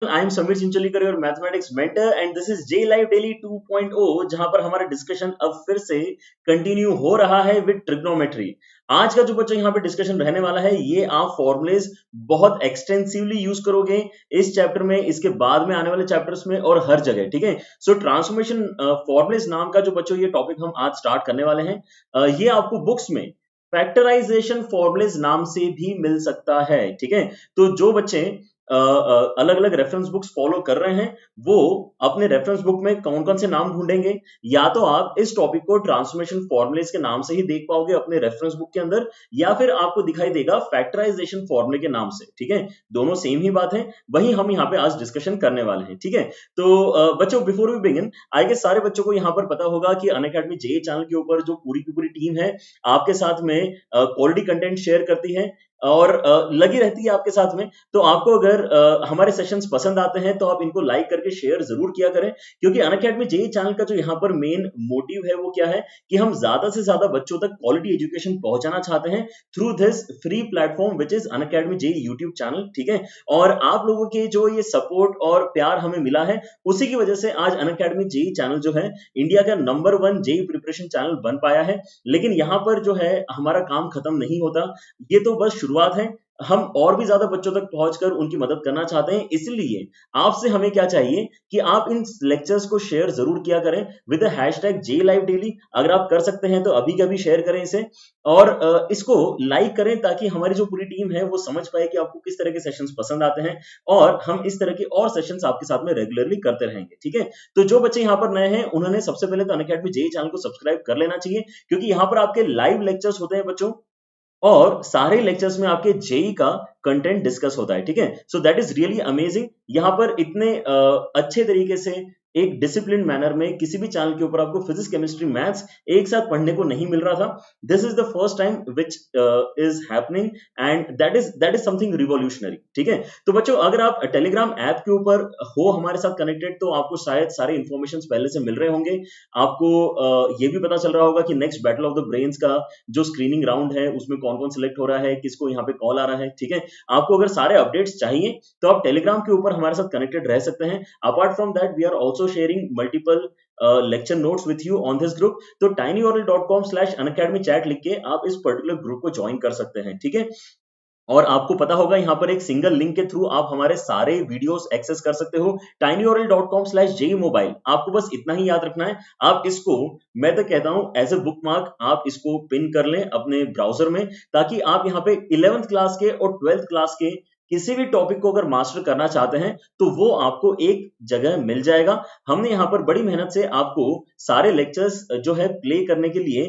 I am Sameer Chincholikar, your mathematics mentor, and this is J live daily 2.0, जहां पर हमारा discussion अब फिर से कंटिन्यू हो रहा है विद ट्रिग्नोमेट्री। आज का जो बच्चों यहाँ पे डिस्कशन रहने वाला है, ये आप फॉर्मुलेज बहुत एक्सटेंसिवली यूज करोगे इस चैप्टर में, इसके बाद में आने वाले चैप्टर्स में और हर जगह, ठीक है। सो ट्रांसफॉर्मेशन फॉर्मुलेज नाम का जो बच्चों ये टॉपिक हम आज स्टार्ट करने वाले हैं, ये आपको बुक्स में फैक्टराइजेशन फॉर्मुलेज नाम से भी मिल सकता है, ठीक है। तो जो बच्चे अलग अलग रेफरेंस बुक्स फॉलो कर रहे हैं, वो अपने रेफरेंस बुक में कौन कौन से नाम ढूंढेंगे, या तो आप इस टॉपिक को ट्रांसफॉर्मेशन फॉर्मुलेज के नाम से ही देख पाओगे अपने रेफरेंस बुक के अंदर, या फिर आपको दिखाई देगा फैक्टराइजेशन फॉर्मुले के नाम से, ठीक है। दोनों सेम ही बात है, वही हम यहाँ पे आज डिस्कशन करने वाले हैं, ठीक है। तो बच्चों, before we begin, I guess सारे बच्चों को यहाँ पर पता होगा कि अनअकैडमी जे चैनल के ऊपर जो पूरी की पूरी टीम है, आपके साथ में क्वालिटी कंटेंट शेयर करती है और लगी रहती है आपके साथ में। तो आपको अगर हमारे सेशंस पसंद आते हैं तो आप इनको लाइक करके शेयर जरूर किया करें, क्योंकि अनअकैडमी जेई चैनल का जो यहाँ पर मेन मोटिव है वो क्या है कि हम ज्यादा से ज्यादा बच्चों तक क्वालिटी एजुकेशन पहुंचाना चाहते हैं through this free platform which is Unacademy JEE YouTube channel, ठीक है। और आप लोगों के जो ये सपोर्ट और प्यार हमें मिला है, उसी की वजह से आज अनअकैडमी जेई चैनल जो है इंडिया का नंबर 1 जेई प्रिपरेशन चैनल बन पाया है। लेकिन यहाँ पर जो है हमारा काम खत्म नहीं होता, ये तो बस शुरुआत है। हम और भी ज्यादा बच्चों तक पहुंचकर उनकी मदद करना चाहते हैं, इसलिए आपसे हमें क्या चाहिए कि आप इन लेक्चर्स को शेयर जरूर किया करें with hashtag J live daily. अगर आप कर सकते हैं तो अभी कभी शेयर करें इसे, और इसको लाइक करें ताकि हमारी जो पूरी टीम है वो समझ पाए कि आपको किस तरह के सेशंस पसंद आते हैं, और हम इस तरह के और सेशंस आपके साथ में रेगुलरली करते रहेंगे, ठीक है। तो जो बच्चे यहाँ पर नए हैं, उन्होंने सबसे पहले तो अनअकैडमी जे चैनल को सब्सक्राइब कर लेना चाहिए, क्योंकि यहाँ पर आपके लाइव लेक्चर्स होते हैं बच्चों, और सारे लेक्चर्स में आपके जेई का कंटेंट डिस्कस होता है, ठीक है। So that is really amazing. यहाँ पर इतने अच्छे तरीके से एक डिसिप्लिन मैनर में किसी भी चैनल के ऊपर आपको फिजिक्स केमिस्ट्री मैथ्स एक साथ पढ़ने को नहीं मिल रहा था। This is the first time which is happening, and that is something revolutionary, ठीक है। तो बच्चों, अगर आप टेलीग्राम ऐप के ऊपर हो हमारे साथ कनेक्टेड, तो आपको शायद सारे इंफॉर्मेशन पहले से मिल रहे होंगे। आपको ये भी पता चल रहा होगा कि next battle of the brains का जो स्क्रीनिंग राउंड है उसमें कौन कौन सिलेक्ट हो रहा है, किसको यहाँ पे कॉल आ रहा है, ठीक है। आपको अगर सारे अपडेट्स चाहिए तो आप टेलीग्राम के ऊपर हमारे साथ कनेक्टेड रह सकते हैं। Apart from that, we are also sharing multiple lecture notes with you on this group. तो tinyurl.com/unacademy chat लिख के आप इस पर्टिकुलर ग्रुप को ज्वाइन कर सकते हैं, ठीक है। और आपको पता होगा यहाँ पर एक सिंगल लिंक के थ्रू आप हमारे सारे वीडियोस एक्सेस कर सकते हो, tinyurl.com/jmobile। आपको बस इतना ही याद रखना है। आप इसको, मैं तो कहता हूं, एज ए बुकमार्क आप इसको पिन कर लें अपने ब्राउजर में, ताकि आप यहाँ पे 11th क्लास के और 12th क्लास के किसी भी टॉपिक को अगर मास्टर करना चाहते हैं तो वो आपको एक जगह मिल जाएगा। हमने यहाँ पर बड़ी मेहनत से आपको सारे लेक्चर्स जो है प्ले करने के लिए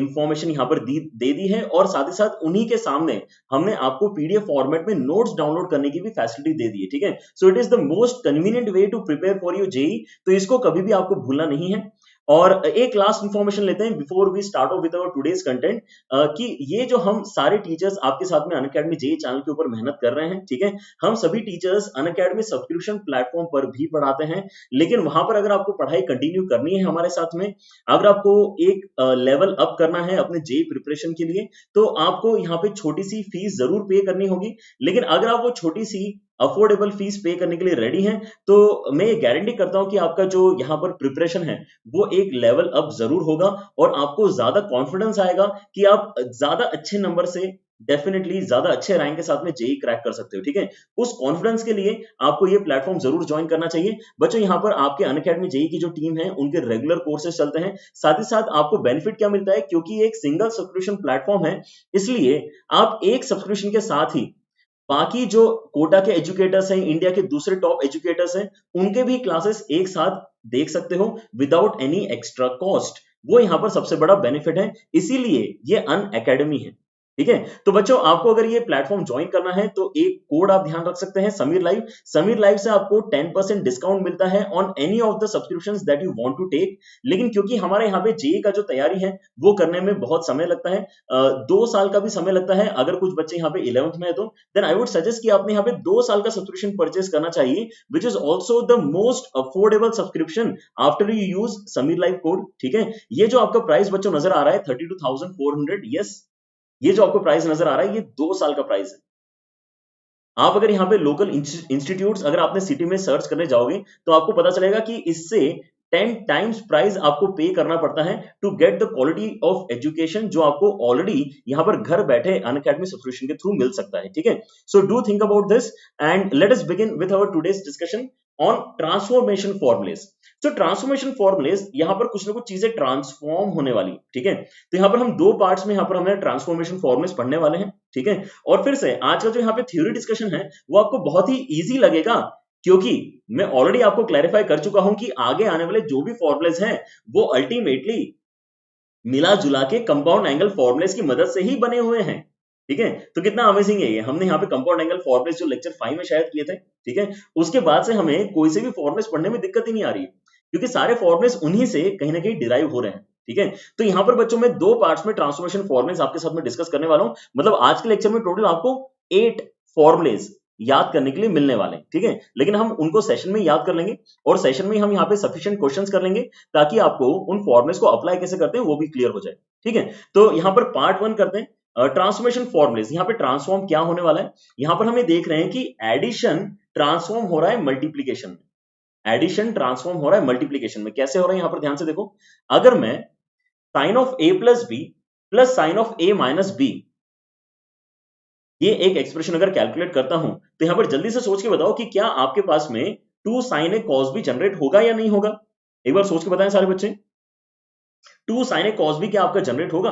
इंफॉर्मेशन यहाँ पर दे दी है, और साथ ही साथ उन्हीं के सामने हमने आपको पीडीएफ फॉर्मेट में नोट्स डाउनलोड करने की भी फैसिलिटी दे दी है, ठीक है। So it is the most convenient way to prepare for your JEE, तो इसको कभी भी आपको भूलना नहीं है। और एक लास्ट इंफॉर्मेशन लेते हैं before we start off with our today's content, कि ये जो हम सारे टीचर्स आपके साथ में अनअकैडमी जेई चैनल के ऊपर मेहनत कर रहे हैं, ठीक है। हम सभी टीचर्स अनअकैडमी सब्सक्रिप्शन प्लेटफॉर्म पर भी पढ़ाते हैं, लेकिन वहां पर अगर आपको पढ़ाई कंटिन्यू करनी है हमारे साथ में, अगर आपको एक लेवल अप करना है अपने जेई प्रिपरेशन के लिए, तो आपको यहाँ पे छोटी सी फीस जरूर पे करनी होगी। लेकिन अगर आप वो छोटी सी अफोर्डेबल फीस पे करने के लिए रेडी हैं, तो मैं ये गारंटी करता हूं कि आपका जो यहाँ पर प्रिपरेशन है वो एक लेवल अप जरूर होगा, और आपको ज्यादा कॉन्फिडेंस आएगा कि आप ज्यादा अच्छे नंबर से, डेफिनेटली ज्यादा अच्छे रैंक के साथ में जेई क्रैक कर सकते हो, ठीक है। उस कॉन्फिडेंस के लिए आपको ये प्लेटफॉर्म जरूर ज्वाइन करना चाहिए। बच्चों, यहाँ पर आपके अनअकैडमी जेई की जो टीम है उनके रेगुलर कोर्सेज चलते हैं। साथ ही साथ आपको बेनिफिट क्या मिलता है, क्योंकि ये एक सिंगल सब्सक्रिप्शन प्लेटफॉर्म है, इसलिए आप एक सब्सक्रिप्शन के साथ ही बाकी जो कोटा के एजुकेटर्स हैं, इंडिया के दूसरे टॉप एजुकेटर्स हैं, उनके भी क्लासेस एक साथ देख सकते हो विदाउट एनी एक्स्ट्रा कॉस्ट। वो यहाँ पर सबसे बड़ा बेनिफिट है, इसीलिए ये अन अकेडमी है, ठीक है। तो बच्चों, आपको अगर ये प्लेटफॉर्म ज्वाइन करना है तो एक कोड आप ध्यान रख सकते हैं, समीर लाइव। समीर लाइव से आपको 10% डिस्काउंट मिलता है on any of the subscriptions that you want to take. लेकिन क्योंकि हमारे यहाँ पे जेई का जो तैयारी है वो करने में बहुत समय लगता है, 2 साल का भी समय लगता है। अगर कुछ बच्चे यहाँ पे 11th में है तो देन आई वुड सजेस्ट कि आपने यहाँ पे 2 साल का सब्सक्रिप्शन परचेस करना चाहिए, which is also the most affordable subscription after you use Sameer live code, ठीक है। ये जो आपका प्राइस बच्चों नजर आ रहा है 32,400, यस, ये जो आपको प्राइस नजर आ रहा है ये 2 साल का प्राइस है। आप अगर यहाँ पे लोकल इंस्टीट्यूट्स अगर आपने सिटी में सर्च करने जाओगे तो आपको पता चलेगा कि इससे 10 टाइम्स प्राइस आपको पे करना पड़ता है to get the quality of education जो आपको ऑलरेडी यहाँ पर घर बैठे अनअकैडमी सब्सक्रिप्शन के थ्रू मिल सकता है, ठीक है। So do think about this and let us begin with our today's discussion on transformation formulas. तो ट्रांसफॉर्मेशन फॉर्मुलेस यहाँ पर कुछ ना कुछ चीजें ट्रांसफॉर्म होने वाली, ठीक है। तो यहाँ पर हम दो पार्ट्स में यहाँ पर हमें ट्रांसफॉर्मेशन फॉर्मुलेस पढ़ने वाले हैं, ठीक है। और फिर से आज का जो यहाँ पे थ्योरी डिस्कशन है वो आपको बहुत ही इजी लगेगा, क्योंकि मैं ऑलरेडी आपको क्लैरिफाई कर चुका हूं कि आगे आने वाले जो भी फॉर्मुलेस हैं वो अल्टीमेटली मिला जुला के कंपाउंड एंगल फॉर्मुलेस की मदद से ही बने हुए हैं, ठीक है। तो कितना अमेजिंग है ये, हमने यहाँ पे कंपाउंड एंगल फॉर्मुलेस जो लेक्चर 5 में शायद किए थे, ठीक है। उसके बाद से हमें कोई से भी फॉर्मुलेस पढ़ने में दिक्कत ही नहीं आ रही, क्योंकि सारे फॉर्मुलेस उन्हीं से कहीं ना कहीं डिराइव हो रहे हैं, ठीक है। तो यहाँ पर बच्चों में दो पार्ट्स में ट्रांसफॉर्मेशन फॉर्मुलेस आपके साथ में डिस्कस करने वाला हूं। मतलब आज के लेक्चर में टोटल आपको 8 फॉर्मुलेस याद करने के लिए मिलने वाले हैं, ठीक है। लेकिन हम उनको सेशन में याद कर लेंगे और सेशन में हम यहाँ पे सफिशिएंट क्वेश्चंस कर लेंगे ताकि आपको उन फॉर्मुलेस को अप्लाई कैसे करते हैं वो भी क्लियर हो जाए, ठीक है। तो यहाँ पर पार्ट 1 करते हैं, ट्रांसफॉर्मेशन फॉर्मुलेस। यहाँ पे ट्रांसफॉर्म क्या होने वाला है, यहाँ पर हमें देख रहे हैं कि एडिशन ट्रांसफॉर्म हो रहा है मल्टीप्लीकेशन में, एडिशन ट्रांसफॉर्म हो रहा है मल्टीप्लीकेशन में। कैसे हो रहा है यहाँ पर ध्यान से देखो, अगर मैं sine of A plus B plus sine of A minus B ये एक एक्सप्रेशन अगर कैलकुलेट करता हूं तो यहां पर जल्दी से सोच के बताओ कि क्या आपके पास में 2 sin a cos b generate होगा या नहीं होगा। एक बार सोच के बताएं सारे बच्चे, 2 sin a cos b क्या आपका जनरेट होगा?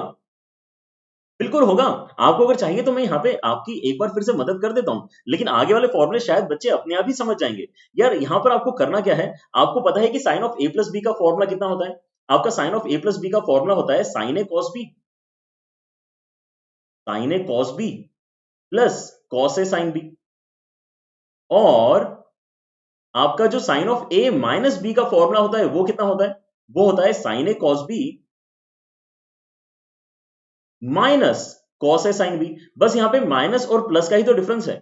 बिल्कुल होगा। आपको अगर चाहिए तो मैं यहाँ पे आपकी एक बार फिर से मदद कर देता हूं, लेकिन आगे वाले फॉर्मूले शायद बच्चे अपने आप ही समझ जाएंगे। यार यहाँ पर आपको करना क्या है, आपको पता है कि sine of A plus B का फॉर्मूला कितना होता है। आपका sine of A plus B का फॉर्मूला होता है sine A cos B, sine A cos B plus cos A sine B. और आपका जो sine of A minus B का फॉर्मूला होता है वो कितना होता है, वो होता है sine A cos B minus cos A sine B. बस यहां पे माइनस और प्लस का ही तो डिफरेंस है।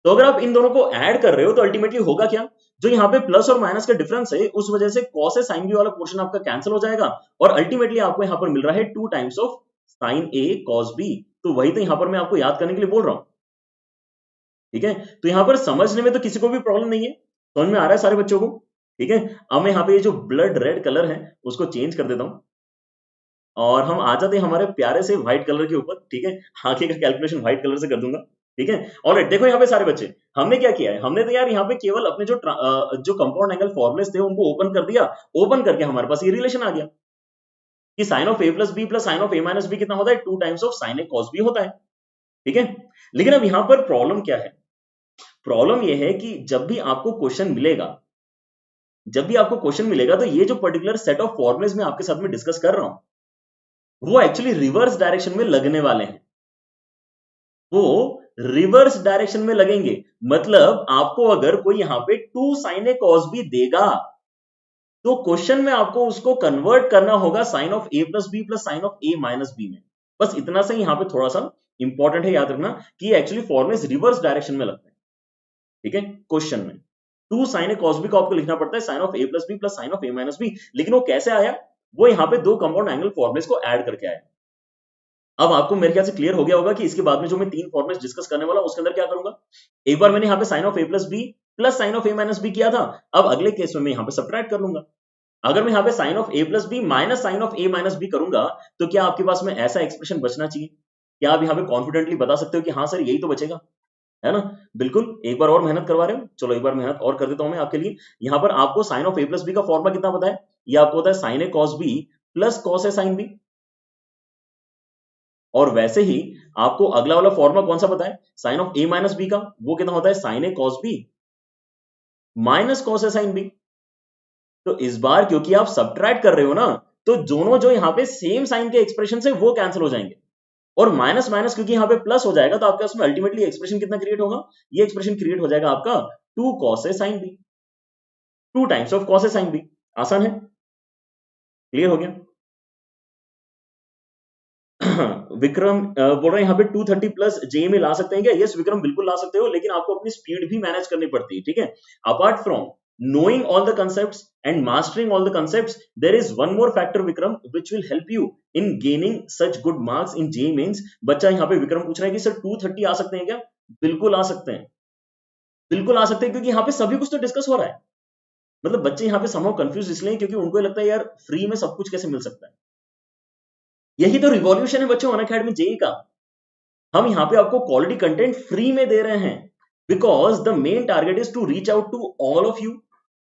तो अगर आप इन दोनों को ऐड कर रहे हो तो अल्टीमेटली होगा क्या, जो यहाँ पे प्लस और माइनस का डिफरेंस है उस वजह से कॉस ए साइन बी वाला पोर्शन आपका कैंसिल हो जाएगा और अल्टीमेटली आपको यहाँ पर मिल रहा है 2 times of sine A cos B. तो वही तो यहाँ पर मैं आपको याद करने के लिए बोल रहा हूं, ठीक है। तो यहाँ पर समझने में तो किसी को भी प्रॉब्लम नहीं है, समझ में आ रहा है सारे बच्चों को, ठीक है। अब मैं यहाँ पे ये जो ब्लड रेड कलर है उसको चेंज कर देता हूं और हम आ जाते हैं हमारे प्यारे से व्हाइट कलर के ऊपर, ठीक है। आगे का कैलकुलेशन व्हाइट कलर से कर दूंगा, ठीक है। ऑलराइट, देखो यहाँ पे सारे बच्चे हमने क्या किया है, हमने तो यार यहाँ पे केवल अपने जो कंपाउंड एंगल फॉर्मुलेस थे उनको ओपन कर दिया। ओपन करके हमारे पास ये रिलेशन आ गया कि sine of A plus B plus sine of A minus B कितना होता है, 2 times of sine A cos B होता है, ठीक है। लेकिन अब यहाँ पर प्रॉब्लम क्या है, प्रॉब्लम यह है कि जब भी आपको क्वेश्चन मिलेगा, जब भी आपको क्वेश्चन मिलेगा तो ये जो पर्टिकुलर सेट ऑफ फॉर्मुलेस मैं आपके साथ में डिस्कस कर रहा हूं वो एक्चुअली रिवर्स डायरेक्शन में लगने वाले हैं, वो रिवर्स डायरेक्शन में लगेंगे। मतलब आपको अगर कोई यहां पे 2 sin a cos b देगा तो क्वेश्चन में आपको उसको कन्वर्ट करना होगा sine of A plus B plus sine of A minus B में। बस इतना सा यहाँ पे थोड़ा सा इंपॉर्टेंट है याद रखना कि एक्चुअली फॉर्मुलेस रिवर्स डायरेक्शन में लगते हैं, ठीक है। क्वेश्चन में 2 sin a cos b को आपको लिखना पड़ता है sine of A plus B plus sine of A minus B. लेकिन वो कैसे आया, वो यहाँ पे दो कंपाउंड एंगल फॉर्मुलेस को ऐड करके आया। अब आपको मेरे ख्याल से क्लियर हो गया होगा कि इसके बाद में जो मैं 3 फॉर्मुलेस डिस्कस करने वाला हूं उसके अंदर क्या करूंगा। एक बार मैंने यहाँ पे sine of A plus B plus sine of A minus B किया था, अब अगले केस में मैं यहाँ पे सब्ट्रैक्ट कर लूंगा। अगर मैं यहाँ पे sine of A plus B minus sine of A minus B करूंगा तो क्या आपके पास में ऐसा एक्सप्रेशन बचना चाहिए, क्या आप यहाँ पे कॉन्फिडेंटली बता सकते हो कि हाँ सर यही तो बचेगा, है ना। बिल्कुल, एक बार और मेहनत करवा रहे हो, चलो एक बार मेहनत और कर देता हूं मैं आपके लिए। यहाँ पर आपको sine of A plus B का फॉर्मुला कितना पता है, ये आपको होता है sine A cos B plus cos A sine B. और वैसे ही आपको अगला वाला फॉर्मुला कौन सा पता है, sine of A minus B का, वो कितना होता है sine A cos B minus cos A sine B. तो इस बार क्योंकि आप सब्ट्रैक्ट कर रहे हो ना, तो दोनों जो यहाँ पे सेम साइन के एक्सप्रेशन से वो कैंसिल हो जाएंगे और माइनस माइनस क्योंकि यहाँ पे प्लस हो जाएगा तो आपके उसमें अल्टीमेटली एक्सप्रेशन कितना क्रिएट होगा, ये एक्सप्रेशन क्रिएट हो जाएगा आपका 2 cos A sine B, 2 times of cos A sine B. आसान है, क्लियर हो गया। विक्रम बोल रहे हैं यहाँ पे 230 प्लस जे में ला सकते हैं क्या, यस विक्रम बिल्कुल ला सकते हो, लेकिन आपको अपनी स्पीड भी मैनेज करनी पड़ती है, ठीक है। Apart from knowing all the concepts and mastering all the concepts, there is one more factor Vikram which will help you in gaining such good marks in JEE mains। बच्चा यहाँ पे विक्रम पूछ रहा है कि सर 230 आ सकते हैं क्या, बिल्कुल आ सकते हैं, बिल्कुल आ सकते हैं, क्योंकि यहाँ पे सभी कुछ तो डिस्कस हो रहा है। मतलब बच्चे यहाँ पे समहाउ कंफ्यूज इसलिए हैं क्योंकि उनको लगता है यार फ्री में सब कुछ कैसे मिल सकता है। यही तो रिवॉल्यूशन है बच्चों अनअकैडमी जेई का। हम यहाँ पे आपको क्वालिटी कंटेंट फ्री में दे रहे हैं because the main target is to reach out to all of you.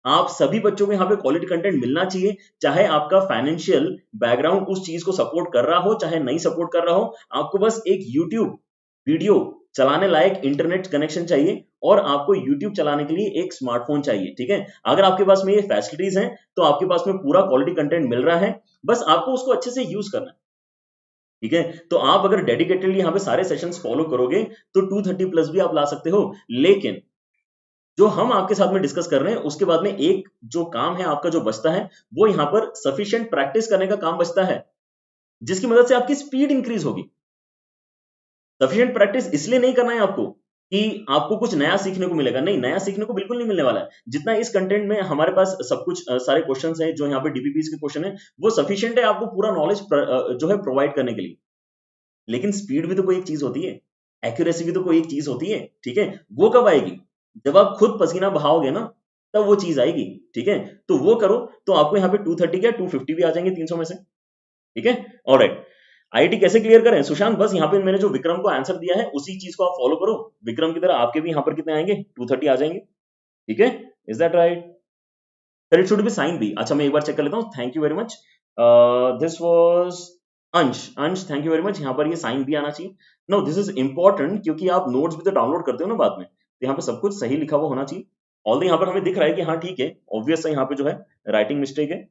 आप सभी बच्चों को यहाँ पे क्वालिटी कंटेंट मिलना चाहिए, चाहे आपका फाइनेंशियल बैकग्राउंड उस चीज को सपोर्ट कर रहा हो चाहे नहीं सपोर्ट कर रहा हो। आपको बस एक यूट्यूब वीडियो चलाने लायक इंटरनेट कनेक्शन चाहिए और आपको यूट्यूब चलाने के लिए एक स्मार्टफोन चाहिए, ठीक है। अगर आपके पास में ये फैसिलिटीज हैं तो आपके पास में पूरा क्वालिटी कंटेंट मिल रहा है, बस आपको उसको अच्छे से यूज करना है, ठीक है। तो आप अगर डेडिकेटेडली यहाँ पे सारे सेशंस फॉलो करोगे तो 230 प्लस भी आप ला सकते हो। लेकिन जो हम आपके साथ में डिस्कस कर रहे हैं उसके बाद में एक जो काम है आपका जो बचता है वो यहाँ पर सफिशिएंट प्रैक्टिस करने का काम बचता है, जिसकी मदद से आपकी स्पीड इंक्रीज होगी। सफिशिएंट प्रैक्टिस इसलिए नहीं करना है आपको कि आपको कुछ नया सीखने को मिलेगा, नहीं, नया सीखने को बिल्कुल नहीं मिलने वाला है। जितना इस कंटेंट में हमारे पास सब कुछ सारे क्वेश्चंस हैं जो यहाँ पे डीबीपीएस के क्वेश्चन है वो सफिशिएंट है आपको पूरा नॉलेज जो है प्रोवाइड करने के लिए। लेकिन स्पीड भी तो कोई एक चीज होती है, एक्यूरेसी भी तो कोई एक चीज होती है, ठीक है। वो कब आएगी? जब आप खुद पसीना बहाओगे ना, तब वो चीज आएगी, ठीक है। तो वो करो तो आपको यहाँ पे 230 क्या 250 भी आ जाएंगे 300 में से, ठीक है। ऑलराइट, आईटी कैसे क्लियर करें सुशांत? बस यहाँ पे मैंने जो विक्रम को आंसर दिया है उसी चीज को आप फॉलो करो, विक्रम की तरह आपके भी यहाँ पर कितने आएंगे 230 आ जाएंगे, ठीक है। Is that right? Sir it should be sine B. अच्छा मैं एक बार चेक कर लेता हूँ, thank you very much. This was Ansh, Ansh thank you very much. यहाँ पर ये साइन बी आना चाहिए। नो दिस इज इंपॉर्टेंट क्योंकि आप नोट्स भी तो डाउनलोड करते हो ना बाद में, तो यहाँ पे सब कुछ सही लिखा हुआ होना चाहिए। ऑल्दो यहाँ पर हमें दिख रहा है कि हाँ ठीक है, ऑब्वियस है यहाँ पे जो है राइटिंग मिस्टेक है,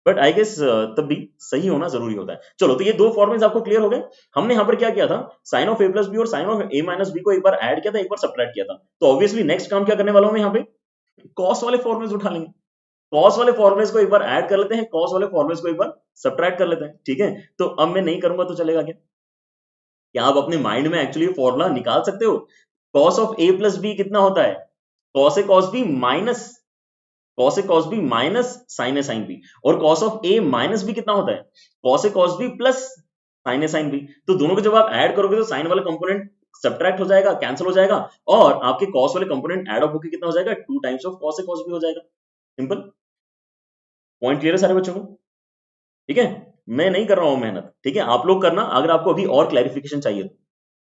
बट आई गेस तब भी सही होना जरूरी होता है। चलो तो ये दो फॉर्मेट्स आपको क्लियर हो गए। हमने यहाँ पर क्या किया था, sine of A plus B और sine of A minus B को एक बार ऐड किया था, एक बार सब्ट्रैक्ट किया था। तो ऑब्वियसली नेक्स्ट काम क्या करने वाला हूँ मैं, यहाँ पे कॉस वाले फॉर्मेट्स उठा लेंगे। कॉस वाले फॉर्मुलेस को एक बार ऐड कर लेते हैं, कॉस वाले फॉर्मुलेस को एक बार सब्ट्रैक्ट कर लेते हैं, ठीक है। तो अब मैं नहीं करूंगा तो चलेगा क्या? क्या आप अपने माइंड में एक्चुअली फॉर्मूला निकाल सकते हो? Cos of A plus B कितना होता है? Cos A cos B minus cos A cos B minus sine A sine B. और cos of A minus B कितना होता है? Cos A cos B plus sine A sine B. तो दोनों को जब आप ऐड करोगे तो साइन वाला कंपोनेंट सब्ट्रैक्ट हो जाएगा, कैंसिल हो जाएगा, और आपके कॉस वाले कंपोनेंट ऐड अप होकर कितना हो जाएगा? 2 times of cos A cos B हो जाएगा। सिंपल पॉइंट क्लियर है सारे बच्चों को? ठीक है, मैं नहीं कर रहा हूं मेहनत, ठीक है, आप लोग करना अगर आपको अभी और क्लैरिफिकेशन चाहिए तो।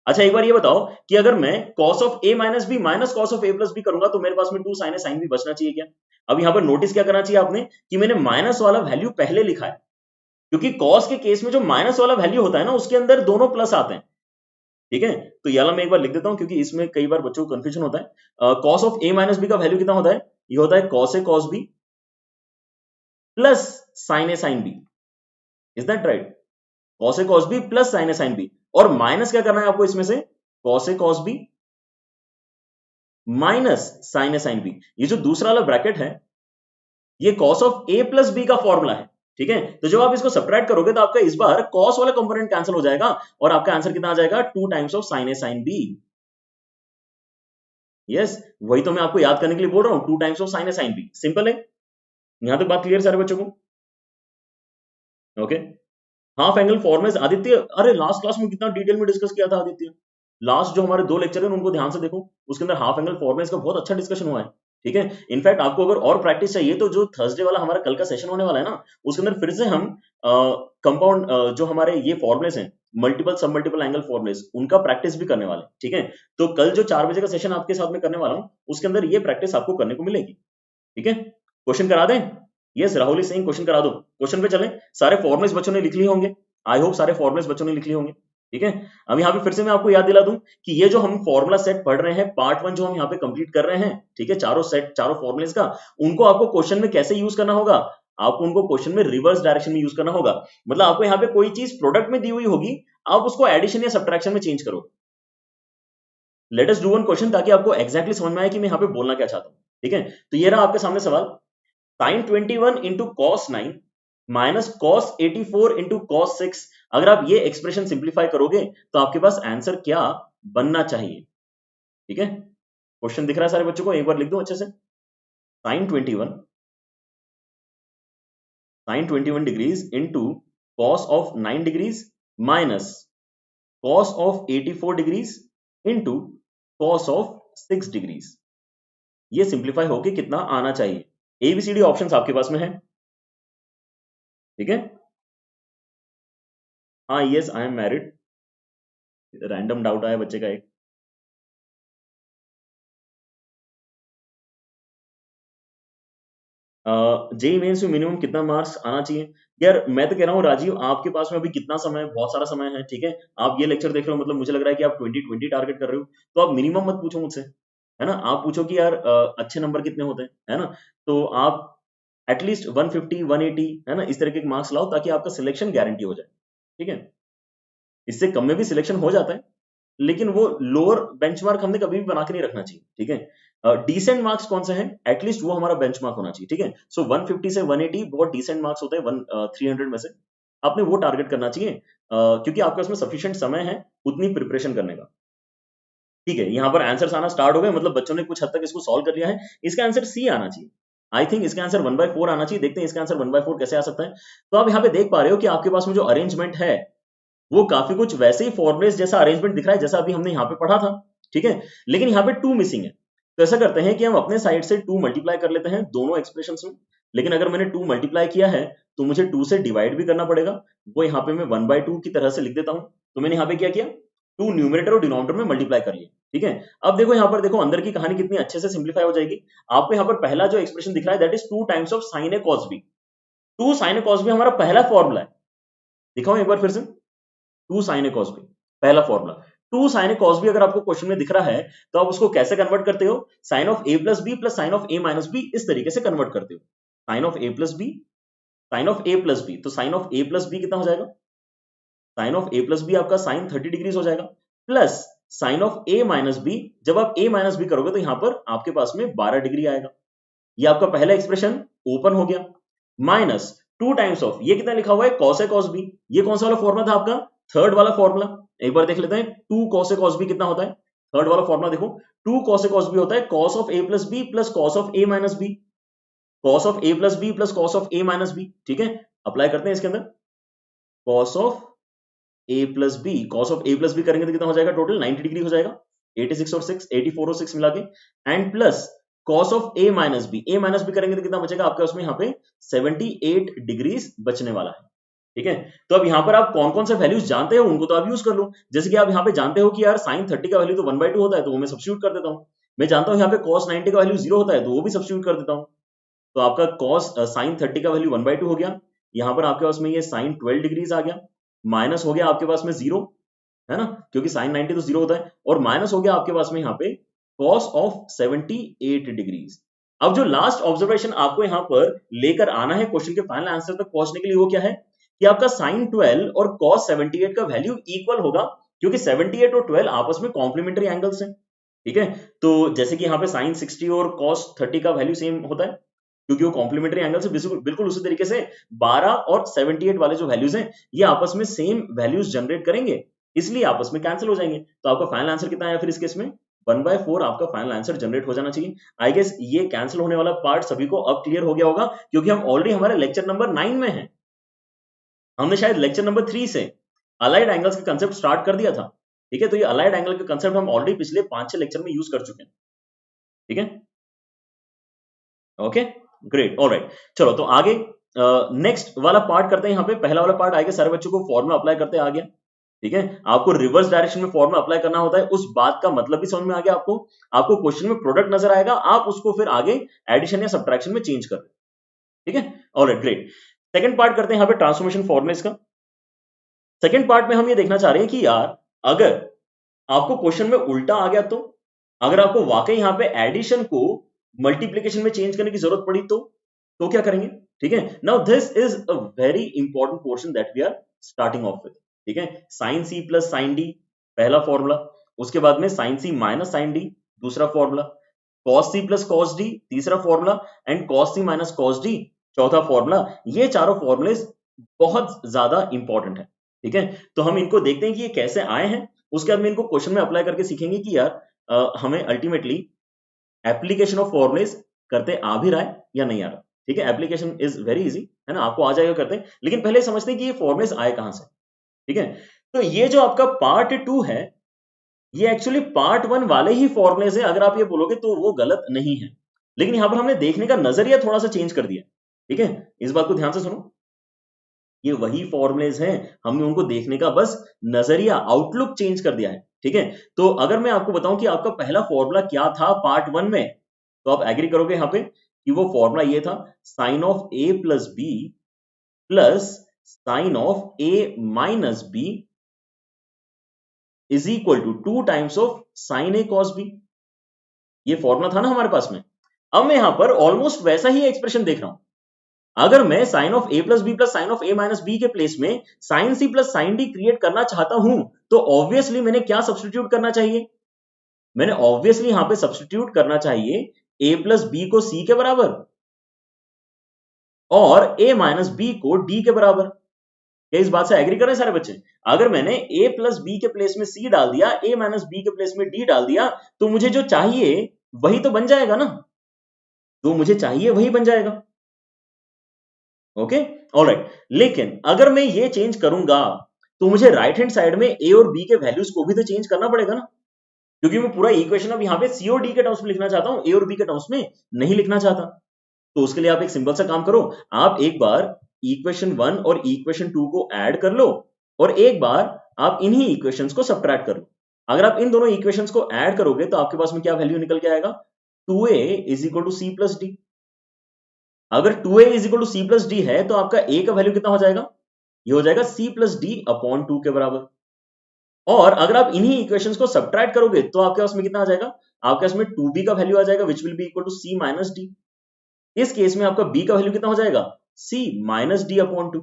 अच्छा एक बार ये बताओ कि अगर मैं cos of a minus B minus cos of a plus B करूंगा तो मेरे पास में 2 साइन साइन भी बचना चाहिए क्या? अब यहां पर नोटिस क्या करना चाहिए आपने कि मैंने माइनस वाला वैल्यू पहले लिखा है, क्योंकि cos के केस में जो माइनस वाला वैल्यू होता है ना उसके अंदर दोनों प्लस आते हैं, ठीक है। तो ये वाला मैं एक बार लिख देता हूं क्योंकि इसमें कई बार बच्चों को कंफ्यूजन होता है। cos of a minus B का वैल्यू कितना होता है? ये होता है cos a cos b plus sign a sin b। Is that right? cos a cos b plus sin a sin b। और माइनस क्या करना है आपको इसमें से? cos a cos b minus sin a sin b। ये जो दूसरा वाला ब्रैकेट है ये cos of a plus b का फॉर्मूला है, ठीक है। तो जब आप इसको सब्ट्रैक्ट करोगे तो आपका इस बार cos वाला कंपोनेंट कैंसिल हो जाएगा और आपका आंसर कितना आ जाएगा? 2 times of sin a sin b। Yes, वही तो मैं आपको याद करने के लिए बोल रहा हूं, 2 times of sin a sin b। Simple है। यहां तक बात क्लियर सारे बच्चों को? ओके। हाफ एंगल फॉर्मेस आदित्य, अरे लास्ट क्लास में कितना डिटेल में डिस्कस किया था आदित्य। लास्ट जो हमारे 2 लेक्चर है उनको ध्यान से देखो, उसके अंदर हाफ एंगल फॉर्मेस का बहुत अच्छा डिस्कशन हुआ है, ठीक है। इनफैक्ट आपको अगर और प्रैक्टिस चाहिए तो जो थर्सडे वाला हमारा कल का सेशन होने वाला है ना उसके अंदर फिर से हम कंपाउंड जो हमारे ये फॉर्मुलेस हैं मल्टीपल सब मल्टीपल एंगल फॉर्मुलेस उनका प्रैक्टिस भी करने वाले, ठीक है। तो कल जो 4 बजे का सेशन आपके साथ में करने वाला हूँ उसके अंदर ये प्रैक्टिस आपको करने को मिलेगी, ठीक है। क्वेश्चन करा दें? यस राहुल सिंह क्वेश्चन करा दो। क्वेश्चन पे चलें। सारे फॉर्मुलेस बच्चों ने लिख लिए होंगे, आई होप सारे फॉर्मुलेस बच्चों ने लिख लिए होंगे, ठीक है। अब यहाँ पे फिर से मैं आपको याद दिला दूं कि ये जो हम फॉर्मूला सेट पढ़ रहे हैं पार्ट 1 जो हम यहाँ पे कंप्लीट कर रहे हैं, ठीक है, चारों सेट चारों फॉर्मुलेस का, उनको आपको क्वेश्चन में कैसे यूज करना होगा? आपको उनको क्वेश्चन में रिवर्स डायरेक्शन में यूज करना होगा। मतलब आपको यहाँ पे कोई चीज प्रोडक्ट में दी हुई होगी, आप उसको एडिशन या सब्ट्रैक्शन में चेंज करो। Let us do one question ताकि आपको एक्जैक्टली समझ में आए कि मैं यहाँ पे बोलना क्या चाहता हूँ, ठीक है। तो ये रहा आपके सामने सवाल, sin 21 into cos 9 minus cos 84 into cos 6। अगर आप ये एक्सप्रेशन सिंप्लीफाई करोगे तो आपके पास आंसर क्या बनना चाहिए? ठीक है, क्वेश्चन दिख रहा है सारे बच्चों को? एक बार लिख दो अच्छे से। sin 21 degrees into cos of 9 degrees minus cos of 84 degrees into cos of 6 degrees. ये सिंप्लीफाई होके कितना आना चाहिए? एबीसीडी ऑप्शंस आपके पास में है, ठीक है। हाँ, yes I am married, random doubt आया बच्चे का एक। जेई मेंस में मिनिमम कितना मार्क्स आना चाहिए? यार मैं तो कह रहा हूँ राजीव, आपके पास में अभी कितना समय है? बहुत सारा समय है, ठीक है। आप ये लेक्चर देख रहे हो, मतलब मुझे लग रहा है कि आप 2020 टारगेट कर रहे हो, तो आप मिनिमम मत पूछो मुझसे, है ना। आप पूछो कि यार अच्छे नंबर कितने होते हैं, है ना। तो आप एटलीस्ट 150 180, है ना, इस तरह के मार्क्स लाओ ताकि आपका सिलेक्शन गारंटी हो जाए, ठीक है। इससे कम में भी सिलेक्शन हो जाता है, लेकिन वो लोअर बेंचमार्क हमने कभी भी बना के नहीं रखना चाहिए, ठीक है। डिसेंट मार्क्स कौन से हैं, एटलीस्ट वो हमारा बेंचमार्क होना चाहिए, ठीक है। सो 150 से 180 बहुत डिसेंट मार्क्स होते हैं, 300 में से आपने वो टारगेट करना चाहिए, क्योंकि आपके उसमें सफिशिएंट समय है उतनी प्रिपरेशन करने का, ठीक है। यहाँ पर आंसर्स आना स्टार्ट हो गए, मतलब बच्चों ने कुछ हद तक इसको सॉल्व कर लिया है। इसका आंसर सी आना चाहिए, आई थिंक इसका आंसर 1/4 आना चाहिए। देखते हैं इसका आंसर 1/4 कैसे आ सकता है। तो आप यहाँ पे देख पा रहे हो कि आपके पास में जो अरेंजमेंट है वो काफी कुछ वैसे ही फॉर्मुलेस जैसा अरेंजमेंट दिख रहा है जैसा अभी हमने यहाँ पे पढ़ा था, ठीक है। लेकिन यहाँ पे 2 मिसिंग है, तो ऐसा करते हैं कि हम अपने साइड से 2 मल्टीप्लाई कर लेते हैं दोनों एक्सप्रेशन में। लेकिन अगर मैंने 2 मल्टीप्लाई किया है तो मुझे 2 से डिवाइड भी करना पड़ेगा, वो यहाँ पे मैं 1/2 की तरह से लिख देता हूँ। तो मैंने यहाँ पे क्या किया, 2 न्यूमरेटर और डिनोमिनेटर में मल्टीप्लाई कर लिया, ठीक है। अब देखो यहाँ पर, देखो अंदर की कहानी कितनी अच्छे से सिंप्लीफाई हो जाएगी। आपको यहाँ पर पहला जो एक्सप्रेशन दिख रहा है that is 2 times of sine A cos B. 2 sine A cos B हमारा पहला फॉर्मूला है, दिखाओ एक बार फिर से। 2 साइन ए कॉस बी पहला formula. 2 sine A cos B अगर आपको क्वेश्चन में दिख रहा है तो आप उसको कैसे कन्वर्ट करते हो, sine of A plus B plus sine of A minus B, इस तरीके से कन्वर्ट करते हो। Sine of A plus B, sine of A plus B, तो sine of A plus B कितना हो जाएगा, sine of A plus B आपका साइन 30 डिग्रीज हो जाएगा, plus sine of A minus B, जब आप ए माइनस बी करोगे तो यहां पर आपके पास में 12 डिग्री आएगा। ये आपका पहला एक्सप्रेशन ओपन हो गया, माइनस 2 टाइम्स ऑफ, ये कितना लिखा हुआ है, कॉस ए कॉस बी। ये कौन सा वाला फॉर्मूला था आपका, थर्ड वाला फॉर्मूला। एक बार देख लेते हैं 2 कॉस ए कॉस बी कितना होता है, थर्ड वाला फॉर्मूला देखो, 2 कॉस ए कॉस बी होता है cos of A plus B plus cos of A minus B, cos of A plus B plus cos of A minus B, ठीक है। Apply करते हैं इसके अंदर, cos of A plus B, cos of A plus B करेंगे तो कितना हो जाएगा, टोटल 90 डिग्री हो जाएगा, 86 और 6 84 और 6 मिला के, and plus cos of A minus B, A minus B करेंगे तो कितना बचेगा आपके उसमें यहाँ पे 78 डिग्रीज बचने वाला है, ठीक है। तो अब यहाँ पर आप कौन कौन से वैल्यूज जानते हो उनको तो आप यूज कर लो। जैसे कि आप यहाँ पे जानते हो कि यार साइन 30 का वैल्यू तो 1/2 होता है, तो वो मैं सब्स्टिट्यूट कर देता हूँ। मैं जानता हूँ यहाँ पे कॉस 90 का वैल्यू 0 होता है, तो वो भी सब्स्टिट्यूट कर देता हूँ। तो आपका कॉस साइन 30 का वैल्यू 1/2 हो गया, यहाँ पर आपके पास में ये साइन 12 डिग्रीज आ गया, माइनस हो गया आपके पास में 0, है ना, क्योंकि साइन 90 तो 0 होता है, और माइनस हो गया आपके पास में यहाँ पे कॉस ऑफ 78 डिग्रीज। अब जो लास्ट ऑब्जर्वेशन आपको यहाँ पर लेकर आना है क्वेश्चन के फाइनल आंसर तक पहुंचने के लिए, वो क्या है कि आपका साइन 12 और कॉस 78 का वैल्यू इक्वल होगा, क्योंकि 78 और 12 आपस में कॉम्प्लीमेंट्री एंगल्स हैं, ठीक है। तो जैसे कि यहाँ पे साइन 60 और कॉस 30 का वैल्यू सेम होता है, क्योंकि वो कॉम्प्लीमेंट्री एंगल से बिल्कुल उसी तरीके से 12 और 78 वाले जो वैल्यूज हैं ये आपस में सेम वैल्यूज जनरेट करेंगे, इसलिए आपस में कैंसिल हो जाएंगे। तो आपका फाइनल आंसर कितना आया फिर इस केस में, 1/4 आपका फाइनल आंसर जनरेट हो जाना चाहिए। आई गेस ये कैंसिल होने वाला पार्ट सभी को अब क्लियर हो गया होगा, क्योंकि हम ऑलरेडी हमारे लेक्चर नंबर 9 में हैं। हमने शायद लेक्चर नंबर 3 से अलाइड एंगल्स का कंसेप्ट स्टार्ट कर दिया था, ठीक है। तो ये अलाइड एंगल का कंसेप्ट हम ऑलरेडी पिछले 5-6 लेक्चर में यूज कर चुके हैं, ठीक है। Okay great, alright. चलो तो आगे नेक्स्ट वाला पार्ट करते हैं। यहाँ पे पहला वाला पार्ट आएगा, सारे बच्चों को फॉर्मूला अप्लाई करते आ गया, ठीक है। आपको रिवर्स डायरेक्शन में फॉर्मूला अप्लाई करना होता है, उस बात का मतलब भी समझ में आ गया आपको। आपको क्वेश्चन में प्रोडक्ट नजर आएगा, आप उसको फिर आगे एडिशन या सब्ट्रैक्शन में चेंज कर, ठीक है। Alright great. सेकंड पार्ट करते हैं यहाँ पे ट्रांसफॉर्मेशन फॉर्मुलेस का। सेकंड पार्ट में हम ये देखना चाह रहे हैं कि यार अगर आपको क्वेश्चन में उल्टा आ गया तो, अगर आपको वाकई यहाँ पे एडिशन को मल्टीप्लीकेशन में चेंज करने की जरूरत पड़ी तो क्या करेंगे, ठीक है। Now this is a very important portion that we are starting off with, ठीक है। Sine C plus sine D पहला फॉर्मूला, उसके बाद में sine C minus sine D दूसरा formula, cos C plus cos D तीसरा formula, and cos C minus cos D चौथा formula. ये चारों फॉर्मूले बहुत ज्यादा इंपॉर्टेंट है, ठीक है। तो हम इनको देखते हैं कि ये कैसे आए हैं, उसके बाद में इनको क्वेश्चन में अप्लाई करके सीखेंगे कि यार हमें अल्टीमेटली एप्लीकेशन ऑफ फॉर्मुलेस करते आ भी रहा है या नहीं आ रहा, ठीक है। एप्लीकेशन इज वेरी इजी, है ना, आपको आ जाएगा करते हैं, लेकिन पहले समझते हैं कि ये फॉर्मुलेस आए कहां से, ठीक है। तो ये जो आपका पार्ट 2 है, ये एक्चुअली पार्ट 1 वाले ही फॉर्मूले से अगर आप ये बोलोगे तो वो गलत नहीं है, लेकिन यहां पर हमने देखने का नजरिया थोड़ा सा चेंज कर दिया। ठीक है, इस बात को ध्यान से सुनो, ये वही फॉर्मूलेज हैं, हमने उनको देखने का बस नजरिया, आउटलुक चेंज कर दिया है। ठीक है, तो अगर मैं आपको बताऊं कि आपका पहला फॉर्मूला क्या था पार्ट 1 में, तो आप एग्री करोगे यहां पे कि वो फॉर्मूला ये था, sine of A plus B plus sine of A minus B is equal to 2 times of sine A cos B. ये फॉर्मूला था ना हमारे पास में। अब मैं यहां पर ऑलमोस्ट वैसा ही एक्सप्रेशन देख रहा हूं। अगर मैं sine of A plus B plus sine of A minus B के प्लेस में sine C plus sine D create करना चाहता हूं, तो ऑब्वियसली मैंने क्या सब्सटीट्यूट करना चाहिए? मैंने ऑब्वियसली यहां पे सब्सटीट्यूट करना चाहिए ए प्लस बी को सी के बराबर और ए माइनस बी को डी के बराबर। क्या इस बात से एग्री कर रहे हैं सारे बच्चे? अगर मैंने a प्लस बी के प्लेस में c डाल दिया, a माइनस बी के प्लेस में d डाल दिया, तो मुझे जो चाहिए वही तो बन जाएगा ना, जो मुझे चाहिए वही बन जाएगा। Okay, alright. लेकिन अगर मैं ये चेंज करूंगा तो मुझे राइट हैंड साइड में a और b के वैल्यूज को भी तो चेंज करना पड़ेगा ना, क्योंकि मैं पूरा इक्वेशन अब यहाँ पे c और d के टर्म्स में लिखना चाहता हूं, a और b के टर्म्स में नहीं लिखना चाहता। तो उसके लिए आप एक सिंपल सा काम करो, आप एक बार इक्वेशन 1 और इक्वेशन 2 को ऐड कर लो और एक बार आप इन्हीं इक्वेशंस को सब्ट्रैक्ट कर लो। अगर आप इन दोनों इक्वेशंस को ऐड करोगे तो आपके पास में क्या वैल्यू निकल के आएगा? 2a is equal to C plus D. अगर 2a is equal to C plus D है तो आपका a का वैल्यू कितना हो जाएगा? ये हो जाएगा c प्लस डी अपॉन 2 के बराबर। और अगर आप इन्हीं इक्वेशंस को सब्ट्रैक्ट करोगे तो आपके पास में कितना आ जाएगा? आपके पास में 2b का वैल्यू आ जाएगा which will be equal to c minus D. इस केस में आपका b का वैल्यू कितना हो जाएगा? c minus D upon 2।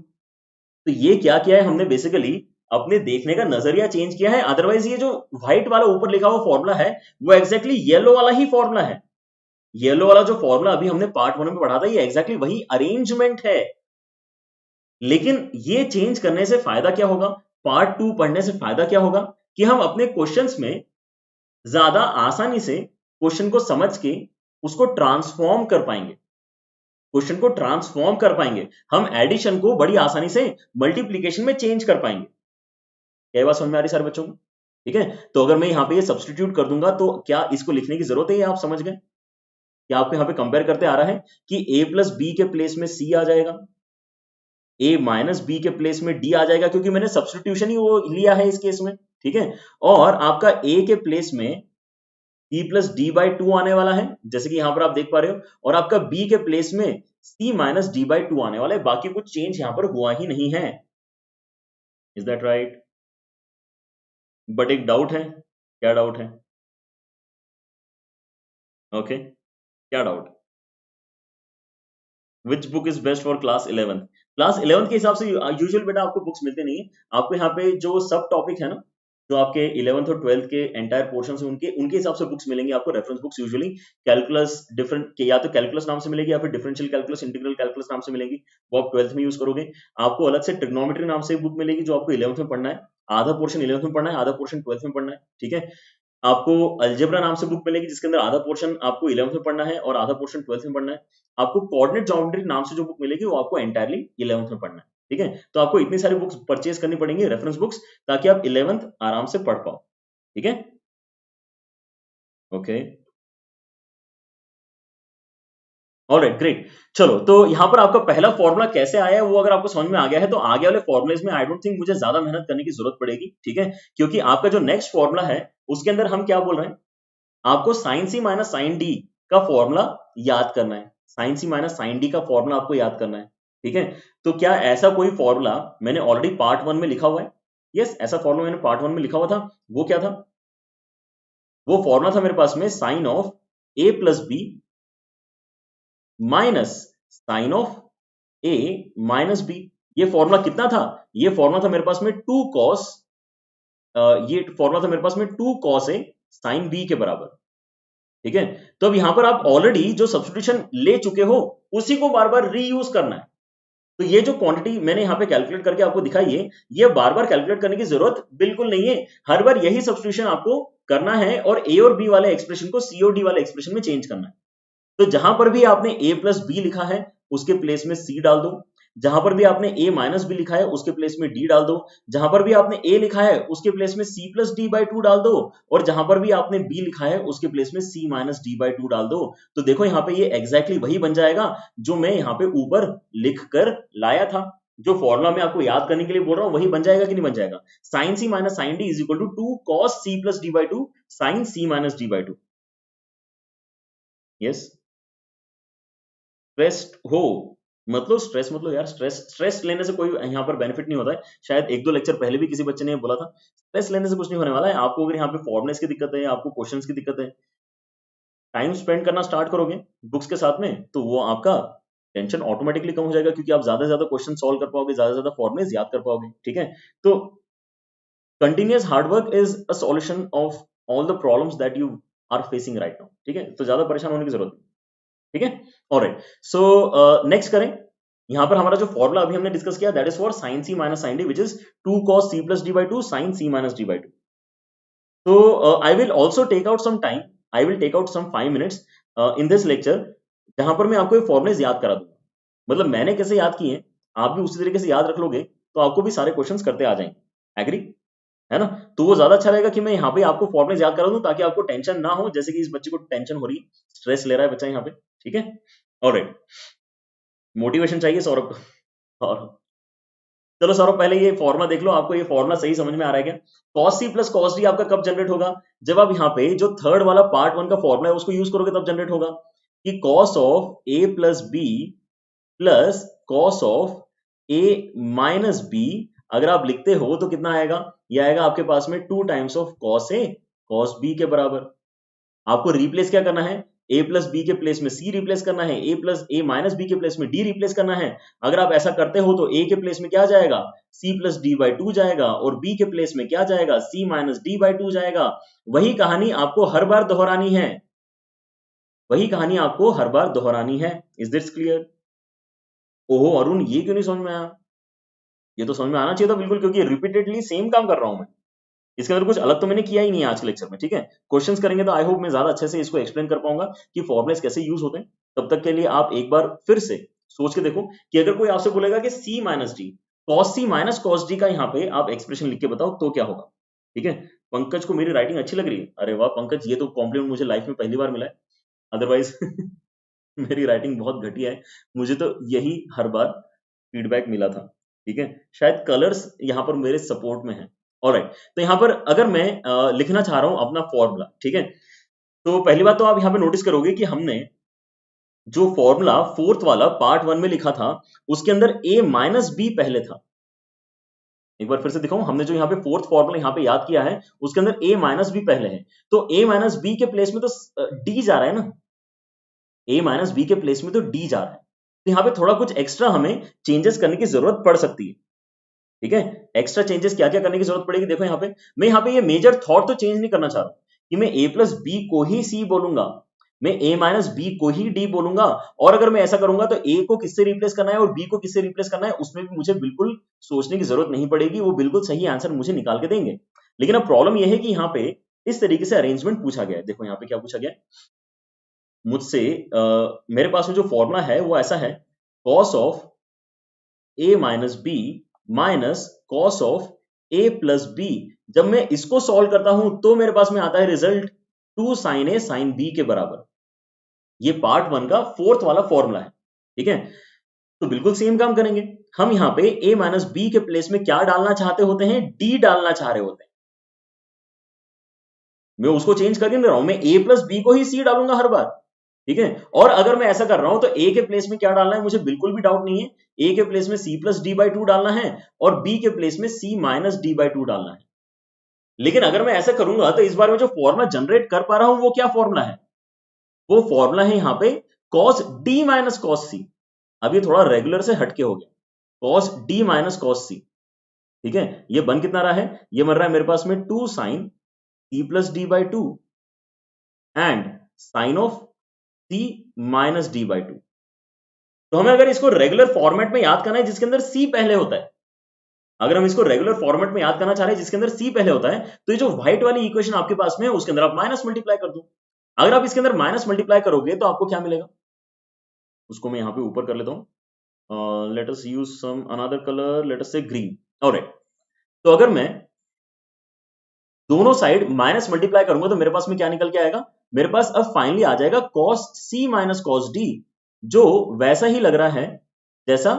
तो ये क्या किया है हमने? बेसिकली अपने देखने का नजरिया चेंज किया है। अदरवाइज ये जो व्हाइट वाला ऊपर लिखा हुआ फॉर्मूला है वो एग्जैक्टली येलो वाला ही फॉर्मूला है। येलो वाला जो फॉर्मूला अभी हमने पार्ट 1 में पढ़ा था ये एग्जैक्टली वही अरेंजमेंट है। लेकिन ये चेंज करने से फायदा क्या होगा? पार्ट 2 पढ़ने से फायदा क्या होगा कि हम अपने क्वेश्चंस में ज्यादा आसानी से क्वेश्चन को समझ के उसको ट्रांसफॉर्म कर पाएंगे, क्वेश्चन को ट्रांसफॉर्म कर पाएंगे। हम एडिशन को बड़ी आसानी से मल्टीप्लीकेशन में चेंज कर पाएंगे। क्या बात समझ में आ रही सारे बच्चों को? ठीक है, तो अगर मैं यहाँ पे ये सब्सटीट्यूट कर दूंगा तो क्या इसको लिखने की जरूरत है? ये आप समझ गए? क्या आपको यहाँ पे कंपेयर करते आ रहा है कि a प्लस बी के प्लेस में c आ जाएगा, a माइनस बी के प्लेस में d आ जाएगा, क्योंकि मैंने सब्सटीट्यूशन ही वो लिया है इस केस में। ठीक है, और आपका a के प्लेस में c प्लस डी बाई 2 आने वाला है, जैसे कि यहां पर आप देख पा रहे हो, और आपका b के प्लेस में c माइनस डी बाई 2 आने वाला है। बाकी कुछ चेंज यहां पर हुआ ही नहीं है। Is that right? बट एक डाउट है। क्या डाउट है? ओके, क्या doubt? Which book is best for class 11th? Class 11th के हिसाब से यूजुअल बेटा आपको बुक्स मिलते नहीं है। आपको यहाँ पे जो सब टॉपिक है ना, जो आपके 11th और 12th के एंटायर पोर्शन है उनके उनके हिसाब से बुक्स मिलेंगी आपको। Reference books usually calculus different, या तो कैलकुलस नाम से मिलेगी या फिर डिफरेंशियल कैलकुलस, इंटीग्रल कैलकुलस नाम से मिलेगी, वो आप 12th में यूज करोगे। आपको अलग से ट्रिग्नोमेट्री नाम से बुक मिलेगी जो आपको 11th में पढ़ना है। आधा पोर्शन 11th में पढ़ना है, आधा पोर्शन 12th में पढ़ना है। ठीक है, आपको अलजेब्रा नाम से बुक मिलेगी जिसके अंदर आधा पोर्शन आपको 11th में पढ़ना है और आधा पोर्शन 12th में पढ़ना है। आपको कोऑर्डिनेट ज्योमेट्री नाम से जो बुक मिलेगी वो आपको एंटायरली 11th में पढ़ना है। ठीक है, तो आपको इतनी सारी बुक्स परचेज करनी पड़ेंगी, रेफरेंस बुक्स, ताकि आप 11th आराम से पढ़ पाओ। ठीक है, ओके, ऑलराइट, ग्रेट। चलो, तो यहां पर आपका पहला फॉर्मूला कैसे आया है वो अगर आपको समझ में आ गया है तो आगे वाले फॉर्मुलेज में आई डोंट थिंक मुझे ज्यादा मेहनत करने की जरूरत पड़ेगी। ठीक है, क्योंकि आपका जो नेक्स्ट फॉर्मूला है उसके अंदर हम क्या बोल रहे हैं, आपको sign C minus sine D का फॉर्मूला याद करना है। Sine C minus sine D का फॉर्मूला आपको याद करना है। ठीक है, तो क्या ऐसा कोई फॉर्मूला मैंने ऑलरेडी पार्ट 1 में लिखा हुआ है? यस, ऐसा फॉर्मूला मैंने पार्ट 1 में लिखा हुआ था। वो क्या था? वो फॉर्मूला था मेरे पास में sine of A plus B minus sine of A minus B. ये फॉर्मूला कितना था? ये फॉर्मूला था मेरे पास में 2 कॉस, ये फॉर्मूला था मेरे पास में 2 कॉस ए साइन बी के बराबर। ठीक है, तो अब यहां पर आप ऑलरेडी जो सब्स्टिट्यूशन ले चुके हो उसी को बार बार रीयूज करना है। तो ये जो क्वांटिटी मैंने यहाँ पे कैलकुलेट करके आपको दिखाई है, ये बार बार कैलकुलेट करने की जरूरत बिल्कुल नहीं है। हर बार यही सब्स्टिट्यूशन आपको करना है और ए और बी वाले एक्सप्रेशन को सी और डी वाले एक्सप्रेशन में चेंज करना है। तो जहां पर भी आपने a प्लस बी लिखा है उसके प्लेस में c डाल दो, जहां पर भी आपने a माइनस बी लिखा है उसके प्लेस में d डाल दो, जहां पर भी आपने a लिखा है उसके प्लेस में c plus D by to डाल दो, और जहां पर भी आपने b लिखा है उसके प्लेस में c minus D by to डाल दो। तो देखो यहाँ पे ये एग्जैक्टली वही बन जाएगा जो मैं यहाँ पे ऊपर लिख कर लाया था। जो फॉर्मूला मैं आपको याद करने के लिए बोल रहा हूँ वही बन जाएगा कि नहीं बन जाएगा। Sine C minus sine D is equal to 2 cos c plus D by two sine c minus D by two. Yes, stressed हो मतलब स्ट्रेस मतलब यार स्ट्रेस लेने से कोई यहाँ पर बेनिफिट नहीं होता है। शायद एक दो लेक्चर पहले भी किसी बच्चे ने बोला था, स्ट्रेस लेने से कुछ नहीं होने वाला है। आपको अगर यहाँ पे फॉर्मुलेस की दिक्कत है, आपको क्वेश्चंस की दिक्कत है, टाइम स्पेंड करना स्टार्ट करोगे बुक्स के साथ में तो वो आपका टेंशन ऑटोमेटिकली कम हो जाएगा, क्योंकि आप ज्यादा से ज्यादा क्वेश्चन सॉल्व कर पाओगे, ज्यादा से ज्यादा फॉर्मुलेस याद कर पाओगे। ठीक है, तो continuous hard work is a solution of all the problems that you are facing right now. ठीक है, तो ज्यादा परेशान होने की जरूरत नहीं। ठीक है, ऑलराइट, सो नेक्स्ट करें। यहां पर हमारा जो फॉर्मूला अभी हमने डिस्कस किया that is for sin c minus sin d which is 2 cos c plus d by 2 sin c minus d by 2. So I will also take out some time, I will take out some 5 minutes in this lecture जहां पर मैं आपको ये formulas याद करा दूंगा। मतलब मैंने कैसे याद किए हैं आप भी उसी तरीके से याद रख लोगे तो आपको भी सारे क्वेश्चंस करते आ जाएंगे। एग्री है ना? तो वो ज्यादा अच्छा रहेगा कि मैं यहाँ पे आपको फॉर्मुलेस याद करा दूं ताकि आपको टेंशन ना हो, जैसे कि इस बच्चे को टेंशन हो रही, स्ट्रेस ले रहा है बच्चा यहाँ पे। ठीक है, ऑलराइट, मोटिवेशन चाहिए सौरभ को। और चलो सौरभ पहले ये फॉर्मुला देख लो, आपको ये फॉर्मुला सही समझ में आ रहा है क्या? cos c plus cos d आपका कब जनरेट होगा? जब आप यहाँ पे जो थर्ड वाला पार्ट वन का फॉर्मुला है उसको यूज करोगे तब जनरेट होगा कि cos of a plus B plus cos of a minus B. अगर आप लिखते हो तो कितना आएगा? ये आएगा आपके पास में 2 times of cos a cos b के बराबर। आपको रिप्लेस क्या करना है? a प्लस बी के प्लेस में c रिप्लेस करना है, a plus a minus B के प्लेस में d रिप्लेस करना है। अगर आप ऐसा करते हो तो a के प्लेस में क्या जाएगा? c plus D by to जाएगा, और b के प्लेस में क्या जाएगा? c minus D by to जाएगा। वही कहानी आपको हर बार दोहरानी है, वही कहानी आपको हर बार दोहरानी है। Is this clear? ओहो अरुण, ये क्यों नहीं समझ में आया? ये तो समझ में आना चाहिए था बिल्कुल, क्योंकि रिपीटेडली सेम काम कर रहा हूं मैं। इसके अंदर कुछ अलग तो मैंने किया ही नहीं है आज के लेक्चर में। ठीक है, क्वेश्चंस करेंगे तो आई होप मैं ज्यादा अच्छे से इसको एक्सप्लेन कर पाऊंगा कि फॉर्मुलेस कैसे यूज होते हैं। तब तक के लिए आप एक बार फिर से सोच के देखो कि अगर कोई आपसे बोलेगा कि c minus D cos C minus cos D का यहाँ पे आप एक्सप्रेशन लिख के बताओ तो क्या होगा। ठीक है, पंकज को मेरी राइटिंग अच्छी लग रही है। अरे वाह पंकज, ये तो कॉम्प्लीमेंट मुझे लाइफ में पहली बार मिला है, अदरवाइज मेरी राइटिंग बहुत घटिया है। मुझे तो यही हर बार फीडबैक मिला था। ठीक है, शायद कलर्स यहाँ पर मेरे सपोर्ट में है। ऑलराइट, तो यहाँ पर अगर मैं लिखना चाह रहा हूं अपना फॉर्मूला, ठीक है, तो पहली बात तो आप यहाँ पे नोटिस करोगे कि हमने जो फॉर्मूला फोर्थ वाला पार्ट वन में लिखा था उसके अंदर a माइनस बी पहले था। एक बार फिर से दिखाऊं, हमने जो यहाँ पे फोर्थ फॉर्मूला यहाँ पे याद किया है उसके अंदर a माइनस बी पहले है, तो a माइनस बी के प्लेस में तो d जा रहा है ना, a माइनस बी के प्लेस में तो d जा रहा है। तो यहाँ पे थोड़ा कुछ एक्स्ट्रा हमें चेंजेस करने की जरूरत पड़ सकती है। ठीक है, एक्स्ट्रा चेंजेस क्या क्या करने की जरूरत पड़ेगी? देखो यहाँ पे मैं यहाँ पे ये मेजर थॉट तो चेंज नहीं करना चाह रहा हूं कि मैं a प्लस बी को ही c बोलूंगा, मैं a माइनस बी को ही d बोलूंगा। और अगर मैं ऐसा करूंगा तो a को किससे रिप्लेस करना है और b को किससे रिप्लेस करना है उसमें भी मुझे बिल्कुल सोचने की जरूरत नहीं पड़ेगी, वो बिल्कुल सही आंसर मुझे निकाल के देंगे। लेकिन अब प्रॉब्लम यह है कि यहाँ पे इस तरीके से अरेंजमेंट पूछा गया है। देखो यहाँ पे क्या पूछा गया है मुझसे, मेरे पास में जो फॉर्मूला है वो ऐसा है, cos of a minus B minus cos of a plus B. जब मैं इसको सॉल्व करता हूं तो मेरे पास में आता है result 2 sine A sine B के बराबर। ये पार्ट वन का फोर्थ वाला फॉर्मूला है। ठीक है, तो बिल्कुल सेम काम करेंगे हम। यहां पे a माइनस बी के प्लेस में क्या डालना चाहते होते हैं? d डालना चाह रहे होते हैं। मैं उसको चेंज कर नहीं रहा हूं, मैं a प्लस बी को ही c डालूंगा हर बार। ठीक है, और अगर मैं ऐसा कर रहा हूं तो a के प्लेस में क्या डालना है मुझे बिल्कुल भी डाउट नहीं है, a के प्लेस में c plus D by to डालना है और b के प्लेस में c minus D by to डालना है। लेकिन अगर मैं ऐसा करूंगा तो इस बार में जो फॉर्मूला जनरेट कर पा रहा हूं वो क्या फॉर्मूला है? वो फॉर्मूला है यहाँ पे cos d माइनस कॉस सी। अब ये थोड़ा रेगुलर से हटके हो गया, cos d माइनस कॉस सी। ठीक है, ये बन कितना रहा है? ये बन रहा है मेरे पास में 2 sine c plus D by two and sine of c minus D by two. तो हमें अगर इसको रेगुलर फॉर्मेट में याद करना है जिसके अंदर c पहले होता है, अगर हम इसको रेगुलर फॉर्मेट में याद करना चाह रहे हैं जिसके अंदर c पहले होता है, तो ये जो व्हाइट वाली इक्वेशन आपके पास में है उसके अंदर आप माइनस मल्टीप्लाई कर दो। अगर आप इसके अंदर माइनस मल्टीप्लाई करोगे तो आपको क्या मिलेगा? उसको मैं यहां पे ऊपर कर लेता हूं, let us use some another colour, let us say green. Alright, तो अगर मैं दोनों साइड माइनस मल्टीप्लाई करूंगा तो मेरे पास में क्या निकल के आएगा, मेरे पास अब फाइनली आ जाएगा cos c minus cos d, जो वैसा ही लग रहा है जैसा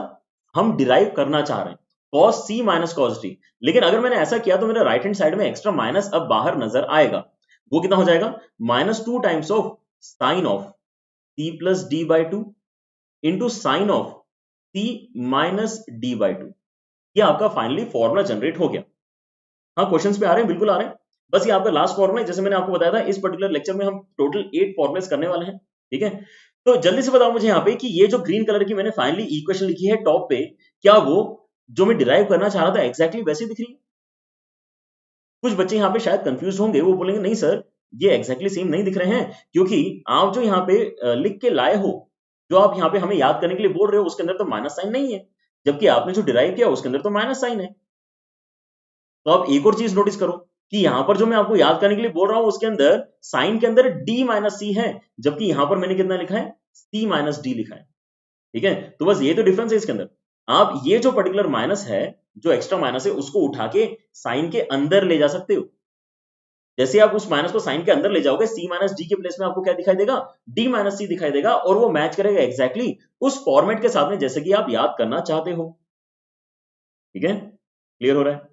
हम डिराइव करना चाह रहे हैं, cos c minus cos d। लेकिन अगर मैंने ऐसा किया तो मेरे राइट हैंड साइड में एक्स्ट्रा माइनस अब बाहर नजर आएगा। वो कितना हो जाएगा, -2 times of sine of c plus D by two into sine of c minus D by to. ये आपका फाइनली फॉर्मूला जनरेट हो गया। हाँ, क्वेश्चंस पे आ रहे हैं, बिल्कुल आ रहे हैं। बस ये आपका लास्ट फॉर्मूला है, जैसे मैंने आपको बताया था इस पर्टिकुलर लेक्चर में हम टोटल 8 फॉर्मुलेस करने वाले हैं, ठीक है। तो जल्दी से बताओ मुझे यहाँ पे कि ये जो ग्रीन कलर की मैंने फाइनली इक्वेशन लिखी है टॉप पे, क्या वो जो मैं डिराइव करना चाह रहा था एग्जैक्टली वैसी दिख रही है? कुछ बच्चे यहाँ पे शायद कंफ्यूज होंगे, वो बोलेंगे नहीं सर ये एग्जैक्टली सेम नहीं दिख रहे हैं, क्योंकि आप जो यहाँ पे लिख के लाए हो, जो आप यहाँ पे हमें याद करने के लिए बोल रहे हो, उसके अंदर तो माइनस साइन नहीं है, जबकि आपने जो डिराइव किया उसके अंदर तो माइनस साइन है। तो आप एक और चीज नोटिस करो कि यहां पर जो मैं आपको याद करने के लिए बोल रहा हूं उसके अंदर साइन के अंदर d माइनस सी है, जबकि यहां पर मैंने कितना लिखा है, c माइनस डी लिखा है, ठीक है। तो बस ये तो डिफरेंस है इसके अंदर। आप ये जो पर्टिकुलर माइनस है, जो एक्स्ट्रा माइनस है, उसको उठा के साइन के अंदर ले जा सकते हो। जैसे आप उस माइनस को साइन के अंदर ले जाओगे, c माइनस डी के प्लेस में आपको क्या दिखाई देगा, d माइनस सी दिखाई देगा, और वो मैच करेगा एग्जैक्टली उस फॉर्मेट के साथ में जैसे कि आप याद करना चाहते हो, ठीक है। क्लियर हो रहा है?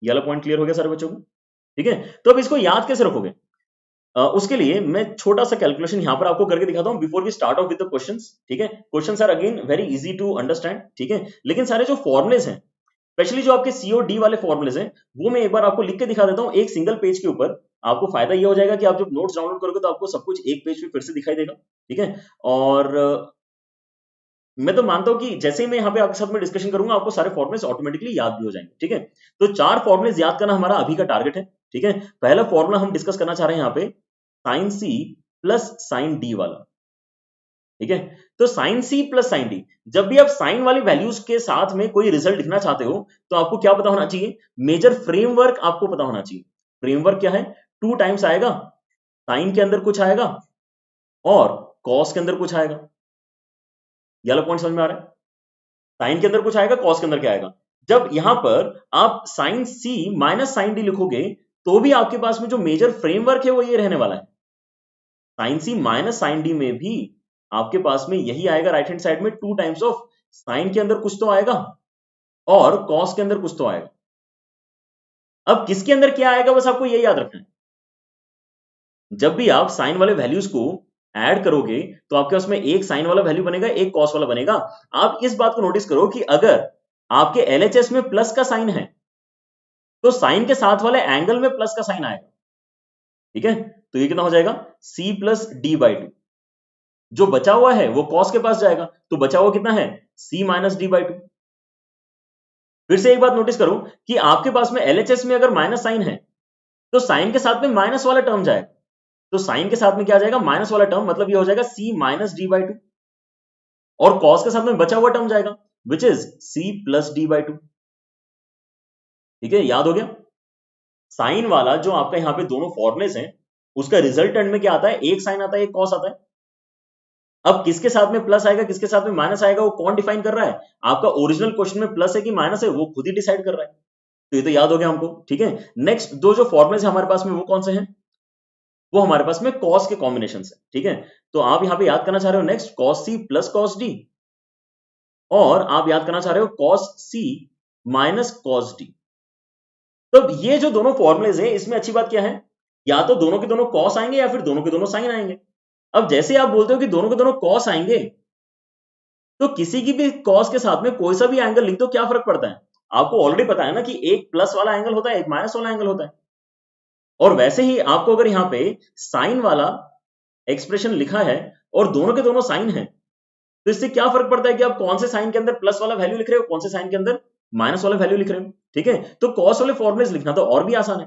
ये वाला पॉइंट क्लियर हो गया सारे बच्चों को, ठीक है। तो अब इसको याद कैसे रखोगे, उसके लिए मैं छोटा सा कैलकुलेशन यहां पर आपको करके दिखाता हूं before we start off with the questions, ठीक है। Questions are again very easy to understand, ठीक है। लेकिन सारे जो फॉर्मुलेस हैं, स्पेशली जो आपके सी और डी वाले फॉर्मुलेस हैं, वो मैं एक बार आपको लिख के दिखा देता हूं एक सिंगल पेज के ऊपर। आपको फायदा ये हो जाएगा कि आप जब नोट्स डाउनलोड करोगे तो आपको सब कुछ एक पेज पे फिर से दिखाई देगा, ठीक है। और मैं तो मानता हूं कि जैसे ही मैं यहाँ पे आपके साथ में डिस्कशन करूंगा आपको सारे फॉर्मुलेस ऑटोमेटिकली याद भी हो जाएंगे, ठीक है। तो 4 फॉर्मुलेस याद करना हमारा अभी का टारगेट है, ठीक है। पहला फॉर्मूला हम डिस्कस करना चाह रहे हैं यहाँ पे sine C plus sine D वाला, ठीक है। तो sine C plus sine D, जब भी आप साइन वाली वैल्यूज के साथ में कोई रिजल्ट लिखना चाहते हो तो आपको क्या पता होना चाहिए, मेजर फ्रेमवर्क आपको पता होना चाहिए। फ्रेमवर्क क्या है, 2 टाइम्स आएगा, साइन के अंदर कुछ आएगा और कॉस के अंदर कुछ आएगा। ये वाला पॉइंट समझ में आ रहा है? साइन के अंदर कुछ आएगा, कॉस के अंदर क्या आएगा। जब यहां पर आप sine C minus sine D लिखोगे तो भी आपके पास में जो मेजर फ्रेमवर्क है वो ये रहने वाला है। Sine C minus sine D में भी आपके पास में यही आएगा राइट हैंड साइड में, 2 टाइम्स ऑफ साइन के अंदर कुछ तो आएगा और कॉस के अंदर कुछ तो आएगा। अब किसके अंदर क्या आएगा बस आपको यही याद रखना है। जब भी आप साइन वाले वैल्यूज को ऐड करोगे तो आपके पास में एक साइन वाला वैल्यू बनेगा, एक कॉस वाला बनेगा। आप इस बात को नोटिस करो कि अगर आपके एलएचएस में प्लस का साइन है तो साइन के साथ वाले एंगल में प्लस का साइन आएगा, ठीक है। तो ये कितना हो जाएगा, c plus D by to. जो बचा हुआ है वो कॉस के पास जाएगा, तो बचा हुआ कितना है, c minus D by to. फिर से एक बात नोटिस करो कि आपके पास में एलएचएस में अगर माइनस साइन है तो साइन के साथ में माइनस वाला टर्म जाएगा, तो साइन के साथ में क्या जाएगा, माइनस वाला टर्म, मतलब ये हो जाएगा c minus D by to, और कॉस के साथ में बचा हुआ टर्म जाएगा which is c plus D by to, ठीक है। याद हो गया? साइन वाला जो आपका यहाँ पे दोनों फॉर्मुलेस हैं उसका रिजल्टेंट में क्या आता है, एक साइन आता है, एक कॉस आता है। अब किसके साथ में प्लस आएगा किसके साथ में माइनस आएगा वो कौन डिफाइन कर रहा है, आपका ओरिजिनल क्वेश्चन में प्लस है कि माइनस है वो खुद ही डिसाइड कर रहा है। तो ये तो याद हो गया हमको, ठीक है। नेक्स्ट दो जो फॉर्मुलेस हमारे पास में वो कौन से हैं, वो हमारे पास में कॉस के कॉम्बिनेशन है, ठीक है। तो आप यहां पे याद करना चाह रहे हो next cos C plus cos D, और आप याद करना चाह रहे हो cos C minus cos D. तो ये जो दोनों फॉर्मुलेज हैं इसमें अच्छी बात क्या है, या तो दोनों के दोनों कॉस आएंगे या फिर दोनों के दोनों साइन आएंगे। अब जैसे आप बोलते हो कि दोनों के दोनों कॉस आएंगे, तो किसी की भी कॉस के साथ में कोई सा भी एंगल लिख दो, क्या फर्क पड़ता है। आपको ऑलरेडी पता है ना कि एक प्लस वाला एंगल होता है, एक माइनस वाला एंगल होता है। और वैसे ही आपको अगर यहाँ पे साइन वाला एक्सप्रेशन लिखा है और दोनों के दोनों साइन है, तो इससे क्या फर्क पड़ता है कि आप कौन से साइन के अंदर प्लस वाला वैल्यू लिख रहे हो, कौन से साइन के अंदर माइनस वाला वैल्यू लिख रहे हो, ठीक है। तो कॉस वाले फॉर्मुलेस लिखना तो और भी आसान है,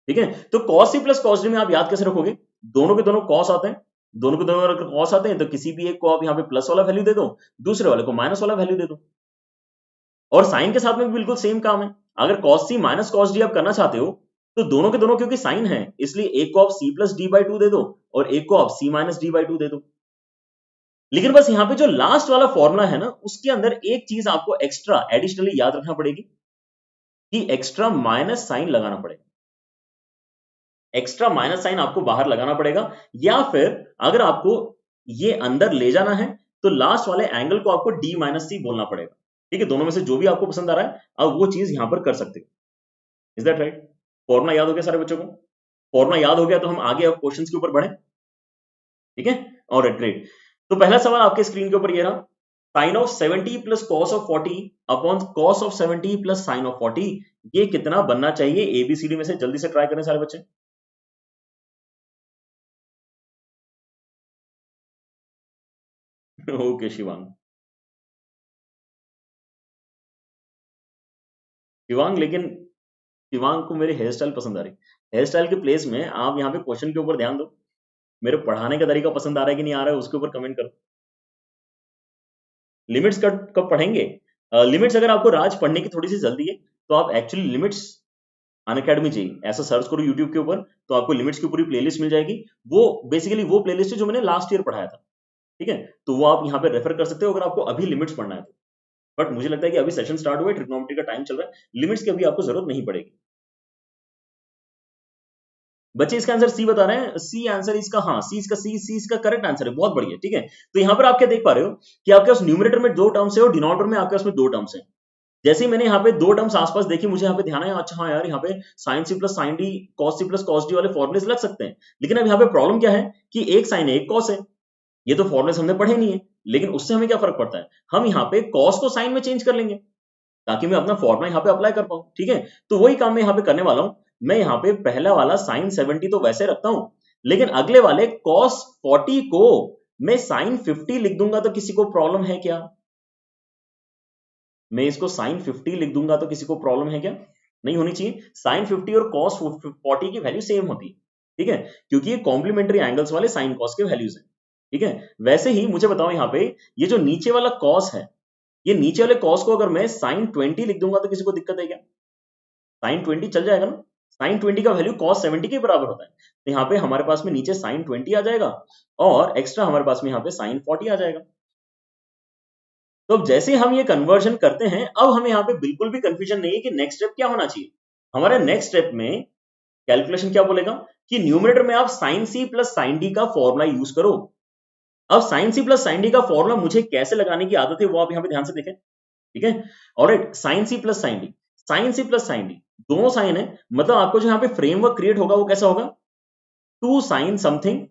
ठीक है। तो cos C plus cos D में आप याद कैसे रखोगे, दोनों के दोनों कॉस आते हैं, दोनों के दोनों अगर कॉस आते हैं तो किसी भी एक को आप यहाँ पे प्लस वाला वैल्यू दे दो, दूसरे वाले को माइनस वाला वैल्यू दे दो। और साइन के साथ में भी बिल्कुल सेम काम है। अगर cos C minus cos D आप करना चाहते हो तो दोनों के दोनों क्योंकि साइन है इसलिए एक को आप C plus D by two दे दो और एक को आप C minus D by two दे दो। लेकिन बस यहाँ पे जो लास्ट वाला फॉर्मूला है ना, उसके अंदर एक चीज आपको एक्स्ट्रा एडिशनली याद रखना पड़ेगी कि एक्स्ट्रा माइनस साइन लगाना पड़ेगा। एक्स्ट्रा माइनस साइन आपको बाहर लगाना पड़ेगा, या फिर अगर आपको ये अंदर ले जाना है तो लास्ट वाले एंगल को आपको d माइनस सी बोलना पड़ेगा। ठीक है, दोनों में से जो भी आपको पसंद आ रहा है अब वो चीज यहां पर कर सकते हो। Is that right? फॉर्मुला याद हो गया सारे बच्चों को? फॉर्मुला याद हो गया तो हम आगे अब क्वेश्चंस के ऊपर बढ़े। ठीक है, और ग्रेट। तो पहला सवाल आपके स्क्रीन के ऊपर ये रहा, sine of 70 plus cos of 40 upon cos of 70 plus sine of 40, ये कितना बनना चाहिए? एबीसीडी में से जल्दी से ट्राई करें सारे बच्चे। ओके शिवांग, शिवांग लेकिन शिवांग को मेरी हेयर स्टाइल पसंद आ रही। हेयर स्टाइल के प्लेस में आप यहाँ पे क्वेश्चन के ऊपर ध्यान दो। मेरे पढ़ाने का तरीका पसंद आ रहा है कि नहीं आ रहा है उसके ऊपर कमेंट करो। लिमिट्स कब कब पढ़ेंगे? लिमिट्स अगर आपको राज पढ़ने की थोड़ी सी जल्दी है तो आप एक्चुअली लिमिट्स अनअकैडमी चाहिए, ऐसा सर्च करो यूट्यूब के ऊपर तो आपको लिमिट्स की पूरी प्लेलिस्ट मिल जाएगी। वो बेसिकली वो प्लेलिस्ट है जो मैंने लास्ट ईयर पढ़ाया था। ठीक है, तो वो आप यहाँ पे रेफर कर सकते हो अगर आपको अभी लिमिट्स पढ़ना है तो। बट मुझे लगता है कि अभी सेशन स्टार्ट हुआ है, ट्रिग्नोमेट्री का टाइम चल रहा है, लिमिट्स की अभी आपको जरूरत नहीं पड़ेगी। बच्चे इसका आंसर सी बता रहे हैं, सी आंसर इसका, हाँ सी इसका करेक्ट आंसर है, बहुत बढ़िया। ठीक है, तो यहाँ पर आप क्या देख पा रहे हो कि आपके पास न्यूमरेटर में दो टर्म्स है और डिनोमिनेटर में आपके पास में दो टर्म्स है। जैसे ही मैंने यहाँ पे दो टर्म्स आसपास देखी, मुझे यहाँ पे ध्यान आया, अच्छा हाँ यार यहाँ पे sine C plus sine D cos C plus cos D वाले फॉर्मुलेस लग सकते हैं। लेकिन अब यहाँ पे प्रॉब्लम क्या है कि एक साइन है एक कॉस है, ये तो फॉर्मुलेस हमने पढ़े नहीं है। लेकिन उससे हमें क्या फर्क पड़ता है, हम यहाँ पे कॉस को साइन में चेंज कर लेंगे ताकि मैं अपना फॉर्मुला यहाँ पे अप्लाई कर पाऊं। ठीक है, तो वही काम मैं यहाँ पे करने वाला हूं। मैं यहाँ पे पहला वाला साइन 70 तो वैसे रखता हूं, लेकिन अगले वाले कॉस 40 को मैं साइन 50 लिख दूंगा तो किसी को प्रॉब्लम है क्या? मैं इसको साइन 50 लिख दूंगा तो किसी को प्रॉब्लम है क्या? नहीं होनी चाहिए। साइन 50 और कॉस 40 की वैल्यू सेम होती है। ठीक है, क्योंकि ये कॉम्प्लीमेंट्री एंगल्स वाले साइन कॉस के वैल्यूज हैं। ठीक है, वैसे ही मुझे बताओ यहाँ पे ये जो नीचे वाला कॉस है, ये नीचे वाले कॉस को अगर मैं साइन 20 लिख दूंगा तो किसी को दिक्कत है क्या? साइन 20 चल जाएगा ना। साइन 20 का वैल्यू कॉस 70 के बराबर होता है, तो यहाँ पे हमारे पास में नीचे साइन 20 आ जाएगा और एक्स्ट्रा हमारे पास में यहाँ पे साइन 40 आ जाएगा। तो अब जैसे हम ये कन्वर्जन करते हैं, अब हमें यहाँ पे बिल्कुल भी कंफ्यूजन नहीं है कि नेक्स्ट स्टेप क्या होना चाहिए। हमारे नेक्स्ट स्टेप में कैलकुलेशन क्या बोलेगा कि न्यूमरेटर में आप sine C plus sine D का फॉर्मुला यूज करो। अब sine C plus sine D का फॉर्मुला मुझे कैसे लगाने की आदत है वो आप यहाँ पे ध्यान से देखें। ठीक है, alright, sine C plus sine D, sine C plus sine D, दोनों साइन है, मतलब आपको जो यहाँ पे फ्रेमवर्क क्रिएट होगा वो कैसा होगा, two sine something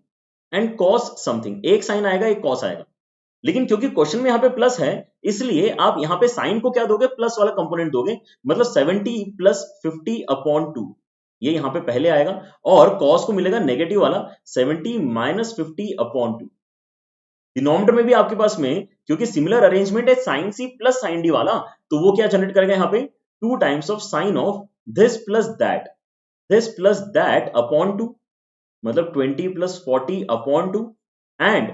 and cos something, एक साइन आएगा एक कॉस आएगा। लेकिन क्योंकि क्वेश्चन में यहाँ पे प्लस है, इसलिए आप यहाँ पे साइन को क्या दोगे, प्लस वाला कंपोनेंट दोगे, मतलब 70 प्लस 50 अपॉन 2, ये यहाँ पे पहले आएगा, और कॉस को मिलेगा नेगेटिव वाला 70 माइनस 50 अपॉन 2। डिनोमिनेटर में भी आपके पास में क्योंकि सिमिलर अरेंजमेंट है sine C plus sine D वाला, तो वो क्या जनरेट करेगा यहाँ पे, 2 times of sine of this plus that upon 2, मतलब 20 प्लस 40 अपॉन 2, एंड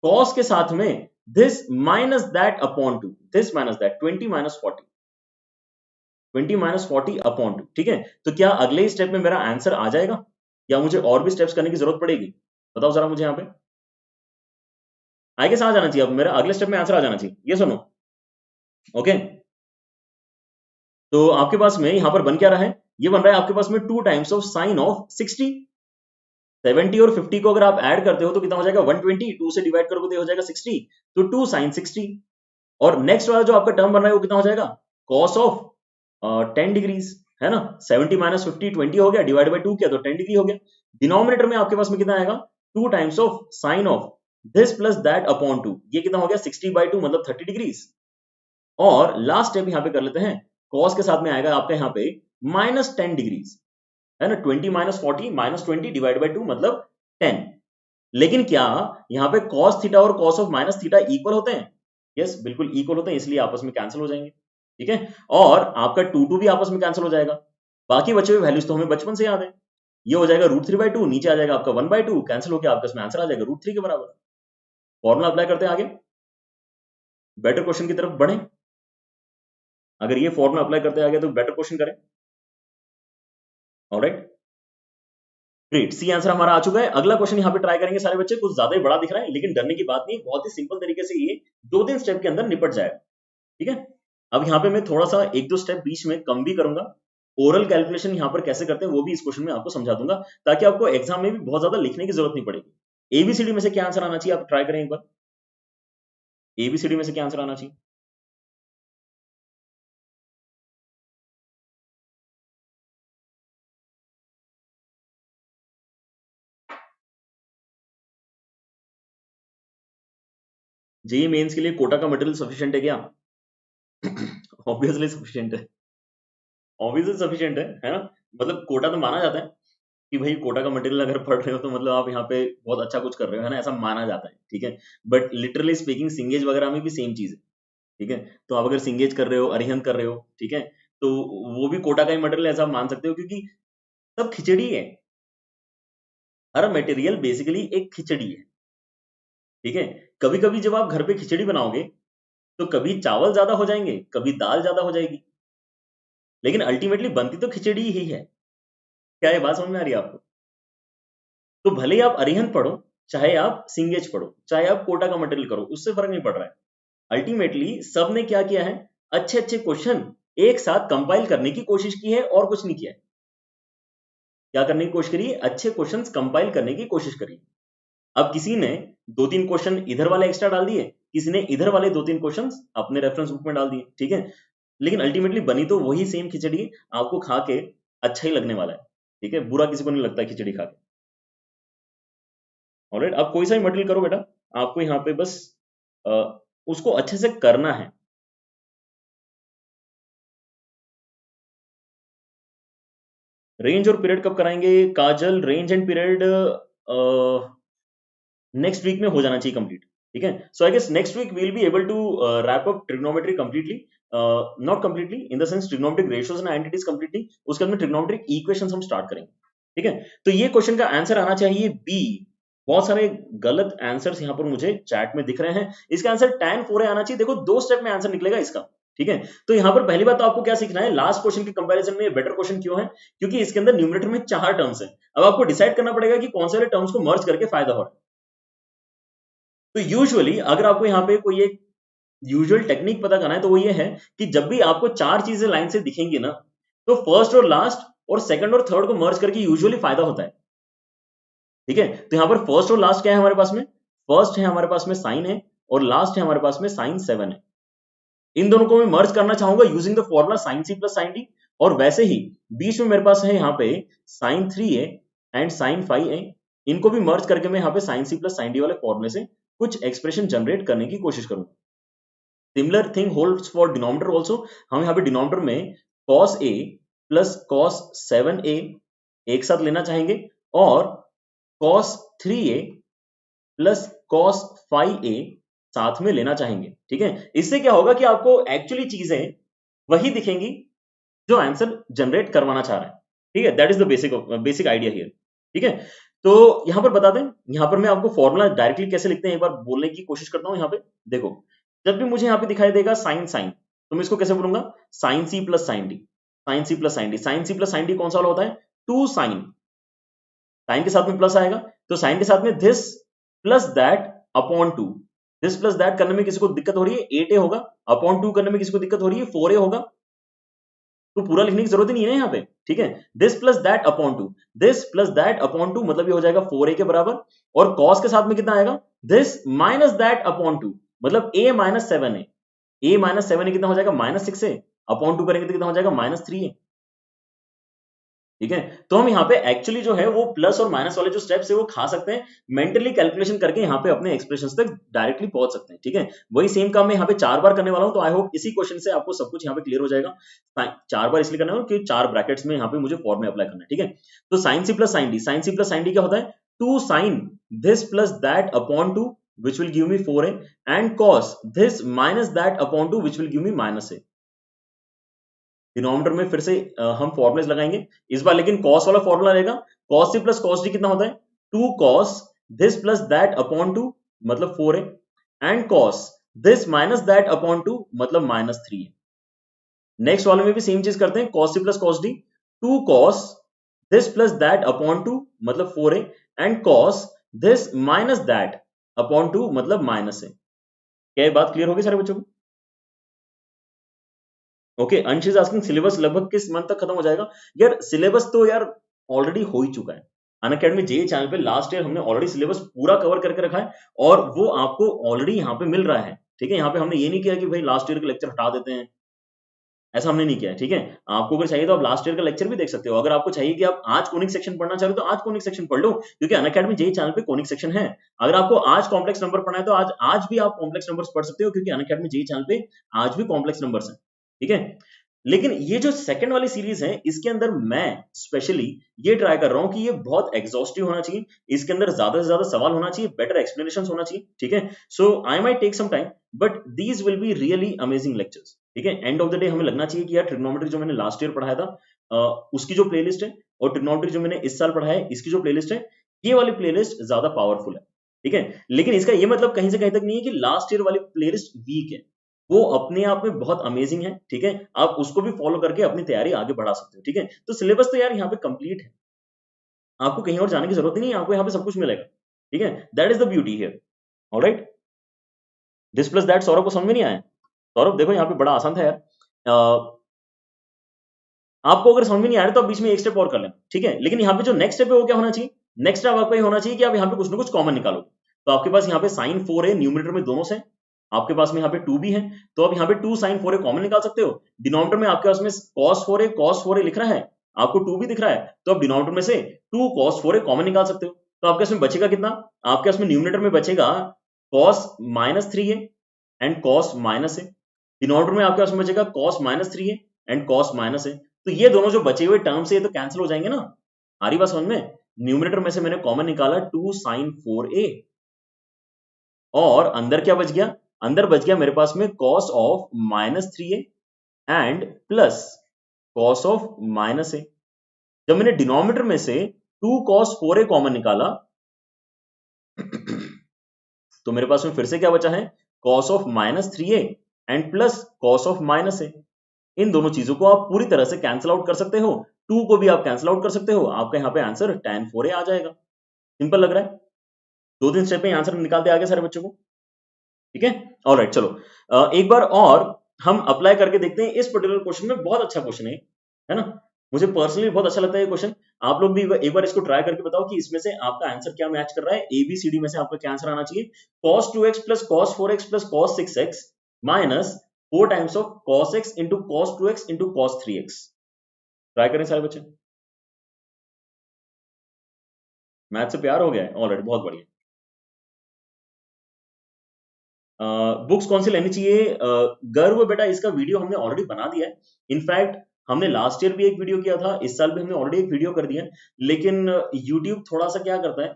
कॉस के साथ में this minus that upon 2, this minus that 20 minus 40, 20 minus 40 upon 2। ठीक है, तो क्या अगले स्टेप में मेरा आंसर आ जाएगा या मुझे और भी स्टेप्स करने की जरूरत पड़ेगी? बताओ जरा मुझे यहाँ पे। आई गेस आ जाना चाहिए, अब मेरा अगले स्टेप में आंसर आ जाना चाहिए, ये सुनो। ओके, तो आपके पास में यहां पर बन क्या रहा है, ये बन रहा है आपके पास में 2 टाइम्स ऑफ साइन ऑफ 60। 70 और 50 को अगर आप ऐड करते हो तो कितना हो जाएगा, 120, 2 से डिवाइड करोगे तो हो जाएगा 60, तो 2 साइन 60। और नेक्स्ट वाला जो आपका टर्म बन रहा है वो कितना हो जाएगा, कॉस ऑफ 10 डिग्रीज, है ना। 70 माइनस 50 20 हो गया, डिवाइड बाई 2 किया तो 10 डिग्री हो गया। डिनोमिनेटर में आपके पास में कितना आएगा, 2 times of sine of this plus that upon 2, ये कितना हो गया, 60/2 मतलब 30 डिग्रीज। और लास्ट स्टेप यहाँ पे कर लेते हैं, कॉस के साथ में आएगा आपका यहाँ पे माइनस 10 डिग्रीज, है ना। 20 माइनस 40 माइनस 20 डिवाइड बाई 2 मतलब 10। लेकिन क्या यहाँ पे कॉस थीटा और cos of minus theta equal होते हैं? यस, बिल्कुल इक्वल होते हैं, इसलिए आपस में कैंसिल हो जाएंगे। ठीक है, और आपका 2 भी आपस में कैंसिल हो जाएगा। बाकी बचे हुए वैल्यूज तो हमें बचपन से याद है, ये हो जाएगा √3/2, नीचे आ जाएगा आपका 1/2, कैंसिल होकर आपका इसमें आंसर आ जाएगा √3 के बराबर। फॉर्मुला अप्लाई करते हैं आगे, बेटर क्वेश्चन की तरफ बढ़े। अगर ये फॉर्मुला अप्लाई करते आगे तो बेटर क्वेश्चन करें। ऑलराइट, ग्रेट, सी आंसर हमारा आ चुका है। अगला क्वेश्चन यहाँ पे ट्राई करेंगे सारे बच्चे, कुछ ज्यादा ही बड़ा दिख रहा है लेकिन डरने की बात नहीं, बहुत ही सिंपल तरीके से ये 2-3 स्टेप के अंदर निपट जाएगा, ठीक है। अब यहाँ पे मैं थोड़ा सा 1-2 स्टेप बीच में कम भी करूंगा, ओरल कैलकुलेशन यहाँ पर कैसे करते हैं वो भी इस क्वेश्चन में आपको समझा दूंगा, ताकि आपको एग्जाम में भी बहुत ज्यादा लिखने की जरूरत नहीं पड़ेगी। एबीसीडी में से क्या आंसर आना चाहिए, आप ट्राई करें एक बार। एबीसीडी में से क्या आंसर आना चाहिए? जेईई मेंस के लिए कोटा का मटेरियल सफिशिएंट है क्या? ऑब्वियसली सफिशिएंट है, ऑब्वियसली सफिशिएंट है ना। मतलब कोटा तो माना जाता है कि भाई कोटा का मटेरियल अगर पढ़ रहे हो तो मतलब आप यहाँ पे बहुत अच्छा कुछ कर रहे हो, है ना, ऐसा माना जाता है, ठीक है। बट लिटरली स्पीकिंग सिंगेज वगैरह में भी सेम चीज है, ठीक है। तो आप अगर सिंगेज कर रहे हो, अरिहंत कर रहे हो, ठीक है, तो वो भी कोटा का ही मटेरियल ऐसा मान सकते हो, क्योंकि सब खिचड़ी है। हर मटेरियल बेसिकली एक खिचड़ी है, ठीक है। कभी कभी जब आप घर पे खिचड़ी बनाओगे तो कभी चावल ज्यादा हो जाएंगे, कभी दाल ज्यादा हो जाएगी, लेकिन अल्टीमेटली बनती तो खिचड़ी ही है। क्या ये बात समझ में आ रही है आपको? तो भले ही आप अरिहंत पढ़ो, चाहे आप सिंगेज पढ़ो, चाहे आप कोटा का मटेरियल करो, उससे फर्क नहीं पड़ रहा है। अल्टीमेटली सबने क्या किया है, अच्छे अच्छे क्वेश्चन एक साथ कंपाइल करने की कोशिश की है और कुछ नहीं किया है। क्या करने की कोशिश करी है? अच्छे क्वेश्चंस कंपाइल करने की कोशिश करी। अब किसी ने 2-3 क्वेश्चन इधर वाले एक्स्ट्रा डाल दिए, किसी ने इधर वाले 2-3 क्वेश्चंस अपने रेफरेंस बुक में डाल दिए, ठीक है। लेकिन अल्टीमेटली बनी तो वही सेम खिचड़ी, आपको खा के अच्छा ही लगने वाला है, ठीक है। बुरा किसी को नहीं लगता खिचड़ी खा के। ऑलराइट, आप कोई सा भी मटेरियल करो बेटा, आपको यहाँ पे बस अ, उसको अच्छे से करना है। रेंज और पीरियड कब कराएंगे Kajal? Range and period next week में हो जाना चाहिए कंप्लीट, ठीक है। So I guess next week we will be able to wrap up trigonometry completely, not completely in the sense trigonometric ratios and identities completely, उसके बाद में ट्रिग्नोमेट्रिक इक्वेशंस हम स्टार्ट करेंगे, ठीक है। तो ये क्वेश्चन का आंसर आना चाहिए बी। बहुत सारे गलत आंसर्स यहाँ पर मुझे चैट में दिख रहे हैं, इसका आंसर tan 4 आना चाहिए। देखो 2 स्टेप में आंसर निकलेगा इसका, ठीक है। तो यहाँ पर पहली बात तो आपको क्या सीखना है, लास्ट क्वेश्चन के कंपैरिजन में बेटर क्वेश्चन क्यों है, क्योंकि इसके अंदर न्यूमरेटर में 4 टर्म्स हैं। अब आपको डिसाइड करना पड़ेगा कि कौन से वाले टर्म्स को मर्ज करके फायदा हो रहा है। तो यूजुअली अगर आपको यहाँ पे कोई एक यूजुअल टेक्निक पता करना है तो वो ये है कि जब भी आपको 4 चीजें लाइन से दिखेंगी ना, तो फर्स्ट और लास्ट और सेकंड और थर्ड को मर्ज करके यूजुअली फायदा होता है, ठीक है। तो यहाँ पर फर्स्ट और लास्ट क्या है हमारे पास में, फर्स्ट है हमारे पास में साइन है और लास्ट है हमारे पास में साइन 7 है। इन दोनों को मैं मर्ज करना चाहूंगा using the formula sine C plus sine D, और वैसे ही बीच में मेरे पास है यहाँ पे sign 3a and sign 5a, इनको भी मर्ज करके मैं यहाँ पे sine C plus sine D वाले फॉर्मूले से कुछ एक्सप्रेशन जनरेट करने की कोशिश करूंगा। Similar thing holds for denominator also. हम यहाँ पे डिनोमिनेटर में cos a plus cos 7a एक साथ लेना चाहेंगे और cos 3a plus cos 5a साथ में लेना चाहेंगे, ठीक है। इससे क्या होगा कि आपको एक्चुअली चीजें वही दिखेंगी जो आंसर जनरेट करवाना चाह रहा है, ठीक है। That is the basic idea here, ठीक है। तो यहां पर बता दें, यहां पर मैं आपको फॉर्मूला डायरेक्टली कैसे लिखते हैं एक बार बोलने की कोशिश करता हूं। यहां पे देखो, जब भी मुझे यहां पे दिखाई देगा साइन साइन, तो मैं इसको कैसे बोलूंगा, sine C plus sine D, sine C plus sine D. Sine C plus sine D कौन सा वाला होता है, 2 साइन, साइन के साथ में प्लस आएगा, तो साइन के साथ में this plus that upon 2। This plus that करने में किसी को दिक्कत हो रही है, 8a होगा, अपॉन 2 करने में किसी को दिक्कत हो रही है, 4a होगा। तो पूरा लिखने की जरूरत ही नहीं है यहाँ पे, ठीक है। This plus that upon 2, this plus that upon 2 मतलब ये हो जाएगा 4a के बराबर, और cos के साथ में कितना आएगा, दिस माइनस दैट अपॉन 2 मतलब a minus 7a, a minus 7a कितना हो जाएगा, माइनस 6a, अपॉन 2 करेंगे तो कितना हो जाएगा, माइनस 3a, ठीक है। तो हम यहाँ पे एक्चुअली जो है वो प्लस और माइनस वाले जो स्टेप्स है वो खा सकते हैं, मेंटली कैलकुलेशन करके यहाँ पे अपने एक्सप्रेशंस तक डायरेक्टली पहुंच सकते हैं, ठीक है। वही सेम काम मैं यहाँ पे 4 बार करने वाला हूँ, तो आई होप इसी क्वेश्चन से आपको सब कुछ यहाँ पे क्लियर हो जाएगा। 4 बार इसलिए करना है क्योंकि 4 ब्रैकेट्स में यहाँ पे मुझे फॉर्म में अप्लाई करना है, ठीक है। तो sine C plus sine D, sine C plus sine D क्या होता है, 2 sine this plus that upon 2 which will give me 4a and cos this minus that upon 2 which will give me minus a। Denominator में फिर से हम formulas लगाएंगे इस बार, लेकिन cos वाला फॉर्मूला रहेगा, cos c plus cos d कितना होता है, 2 cos this plus that upon 2 मतलब 4a and cos this minus that upon 2 मतलब माइनस 3a। नेक्स्ट वाले में भी सेम चीज करते हैं, cos c plus cos d, 2 cos this plus that upon two मतलब 4a and cos this minus that upon two मतलब माइनस a। क्या ये बात क्लियर होगी सारे बच्चों को? ओके, अंश इज आस्किंग सिलेबस लगभग किस मंथ तक खत्म हो जाएगा? यार सिलेबस तो यार ऑलरेडी हो ही चुका है। अनअकैडमी जेई चैनल पे लास्ट ईयर हमने ऑलरेडी सिलेबस पूरा कवर करके रखा है और वो आपको ऑलरेडी यहाँ पे मिल रहा है। ठीक है, यहाँ पे हमने ये नहीं किया कि भाई लास्ट ईयर के लेक्चर हटा देते हैं, ऐसा हमने नहीं किया है। ठीक है, आपको अगर चाहिए तो आप लास्ट ईयर का लेक्चर भी देख सकते हो। अगर आपको चाहिए कि आप आज कोनिक सेक्शन पढ़ना चाह रहे हो तो आज कोनिक सेक्शन पढ़ लो, क्योंकि अनअकैडमी जेई चैनल पे कोनिक सेक्शन है। अगर आपको आज कॉम्प्लेक्स नंबर पढ़ना है तो आज आज भी आप कॉम्प्लेक्स नंबर्स पढ़ सकते हो, क्योंकि अनअकैडमी जेई चैनल पे आज भी कॉम्प्लेक्स नंबर्स हैं। ठीक है, लेकिन ये जो सेकंड वाली सीरीज है इसके अंदर मैं स्पेशली ये ट्राई कर रहा हूं कि ये बहुत एग्जॉस्टिव होना चाहिए, इसके अंदर ज्यादा से ज्यादा सवाल होना चाहिए, बेटर एक्सप्लेनेशन होना चाहिए। ठीक है, so I might take some time but these will be really amazing lectures. ठीक है, एंड ऑफ द डे हमें लगना चाहिए कि यार ट्रिग्नोमेट्री जो मैंने लास्ट ईयर पढ़ाया था उसकी जो प्लेलिस्ट है और ट्रिग्नोमेट्री जो मैंने इस साल पढ़ाया है इसकी जो प्लेलिस्ट है, ये वाली प्लेलिस्ट ज्यादा पावरफुल है। ठीक है, लेकिन इसका ये मतलब कहीं से कहीं तक नहीं है कि लास्ट ईयर वाली प्लेलिस्ट वीक है, वो अपने आप में बहुत अमेजिंग है। ठीक है, आप उसको भी फॉलो करके अपनी तैयारी आगे बढ़ा सकते हो। ठीक है, तो सिलेबस तो यार यहाँ पे कंप्लीट है, आपको कहीं और जाने की जरूरत ही नहीं है, आपको यहाँ पे सब कुछ मिलेगा। ठीक है, that is the beauty here. Alright, this plus that Saurabh को समझ में नहीं आया? सौरभ देखो यहाँ पे बड़ा आसान था यार। आपको अगर समझ में नहीं आ रहा तो आप बीच में एक स्टेप और कर लें। ठीक है, लेकिन यहाँ पे जो नेक्स्ट स्टेप है वो क्या होना चाहिए? नेक्स्ट स्टेप आपका ये होना चाहिए कि आप यहाँ पे कुछ ना कुछ कॉमन निकालो। तो आपके पास यहाँ पे साइन 4 है, न्यूमरेटर में दोनों से, आपके पास में यहाँ पे 2 भी है, तो आप यहाँ पे 2 साइन 4 कॉमन निकाल सकते हो। डिनोमिनेटर में आपके पास में cos 4 लिख रहा है, आपको 2 भी दिख रहा है, तो आप डिनोमिनेटर में से 2 cos 4 कॉमन निकाल सकते हो। तो आपके पास में बचेगा कितना? आपके पास में न्यूमरेटर में बचेगा cos -3a and cos -a, denominator में आपके पास में बचेगा cos -3a and cos -a। तो ये दोनों जो बचे हुए टर्म से ये तो कैंसिल हो जाएंगे ना। आ रही बात समझ में? न्यूमरेटर में से मैंने कॉमन निकाला 2 sin 4a और अंदर क्या बच गया? अंदर बच गया मेरे पास में cos of -3a and plus cos of -a। जब मैंने डिनोमिनेटर में से 2 cos 4a कॉमन निकाला तो मेरे पास में फिर से क्या बचा है? cos of -3a and plus cos of -a। इन दोनों चीजों को आप पूरी तरह से कैंसिल आउट कर सकते हो, 2 को भी आप कैंसिल आउट कर सकते हो, आपका यहाँ पे आंसर tan 4a आ जाएगा। सिंपल लग रहा है? 2-3 स्टेप में आंसर निकालते आगे सारे बच्चों को। ठीक है, ऑलराइट, चलो एक बार और हम अप्लाई करके देखते हैं इस पर्टिकुलर क्वेश्चन में। बहुत अच्छा क्वेश्चन है ना? मुझे पर्सनली बहुत अच्छा लगता है ये क्वेश्चन। आप लोग भी एक बार इसको ट्राई करके बताओ कि इसमें से आपका आंसर क्या मैच कर रहा है। ABCD में से आपका क्या आंसर आना चाहिए? cos 2x plus cos 4x plus cos 6x minus 4 times of cos x into cos 2x into cos 3x। Try करें सारे बच्चे। मैथ से प्यार हो गया है? ऑलराइट, बहुत बढ़िया। बुक्स कौन सी लेनी चाहिए? गर्व बेटा, इसका वीडियो हमने ऑलरेडी बना दिया है। इनफैक्ट हमने लास्ट ईयर भी एक वीडियो किया था, इस साल भी हमने ऑलरेडी एक वीडियो कर दिया है, लेकिन यूट्यूब थोड़ा सा क्या करता है,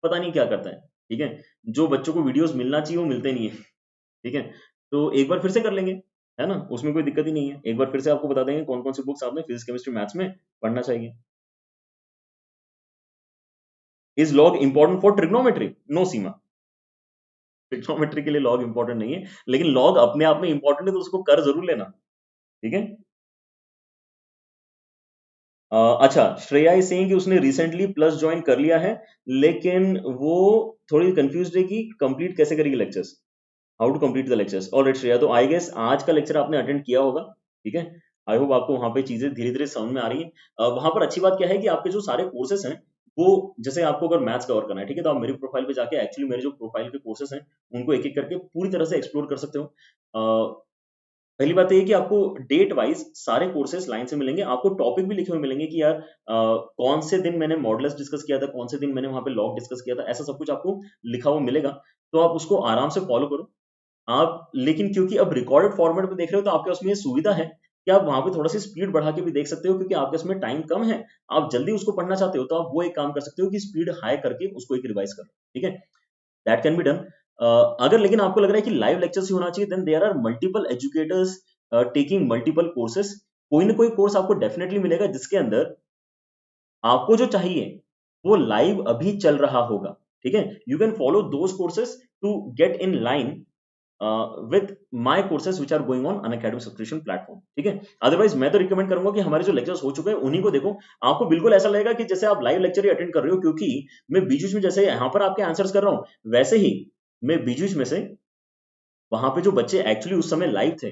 पता नहीं क्या करता है। ठीक है, जो बच्चों को वीडियोस मिलना चाहिए वो मिलते नहीं है। ठीक है, तो एक बार फिर से कर लेंगे, है ना? उसमें कोई दिक्कत ही नहीं है। एक बार फिर से आपको बता देंगे कौन कौन सी बुक्स आपने फिजिक्स केमिस्ट्री मैथ्स में पढ़ना चाहिए। Is log important for trigonometry? No Seema, trigonometry के लिए लॉग इंपॉर्टेंट नहीं है, लेकिन लॉग अपने आप में इंपॉर्टेंट है तो उसको कर जरूर लेना। ठीक है, अच्छा, श्रेया इज सेइंग कि उसने रिसेंटली प्लस ज्वाइन कर लिया है, लेकिन वो थोड़ी कंफ्यूज्ड है कि कंप्लीट कैसे करेगी lectures, how to complete the lectures. Alright Shreya, तो आई गेस आज का लेक्चर आपने अटेंड किया होगा। ठीक है, आई होप आपको वहां पे चीजें धीरे धीरे समझ में आ रही है। वहां पर अच्छी बात क्या है कि आपके जो सारे कोर्सेस हैं वो, जैसे आपको अगर मैथ्स कवर करना है, ठीक है, तो आप मेरी प्रोफाइल पे जाके एक्चुअली मेरे जो प्रोफाइल के कोर्सेस हैं उनको एक एक करके पूरी तरह से एक्सप्लोर कर सकते हो। पहली बात तो ये कि आपको डेट वाइज सारे कोर्सेज लाइन से मिलेंगे, आपको टॉपिक भी लिखे हुए मिलेंगे कि यार कौन से दिन मैंने मॉडल्स डिस्कस किया था, कौन से दिन मैंने वहां पे लॉग डिस्कस किया था, ऐसा सब कुछ आपको लिखा हुआ मिलेगा। तो आप उसको आराम से फॉलो करो आप। लेकिन क्योंकि अब रिकॉर्डेड फॉर्मेट में देख रहे हो तो आपके उसमें ये सुविधा है कि आप वहां पे थोड़ा सी स्पीड बढ़ा के भी देख सकते हो, क्योंकि आपके उसमें टाइम कम है, आप जल्दी उसको पढ़ना चाहते हो तो आप वो एक काम कर सकते हो कि स्पीड हाई करके उसको एक रिवाइज करो। ठीक है, दैट कैन बी डन। अगर लेकिन आपको लग रहा है कि लाइव लेक्चर्स ही होना चाहिए, then there are multiple educators taking multiple courses. कोई ना कोई कोर्स आपको डेफिनेटली मिलेगा जिसके अंदर आपको जो चाहिए वो लाइव अभी चल रहा होगा। ठीक है, you can follow those courses to get in line with my courses which are going on Unacademy subscription platform, ठीक है। अदरवाइज मैं तो रिकमेंड करूंगा कि हमारे जो लेक्चर्स हो चुके हैं उन्हीं को देखो, आपको बिल्कुल ऐसा लगेगा कि जैसे आप लाइव लेक्चर ही अटेंड कर रहे हो, क्योंकि मैं बीच बीच में जैसे यहाँ पर आपके आंसर्स कर रहा हूँ वैसे ही मैं बीच बीच में से वहां पे जो बच्चे एक्चुअली उस समय लाइव थे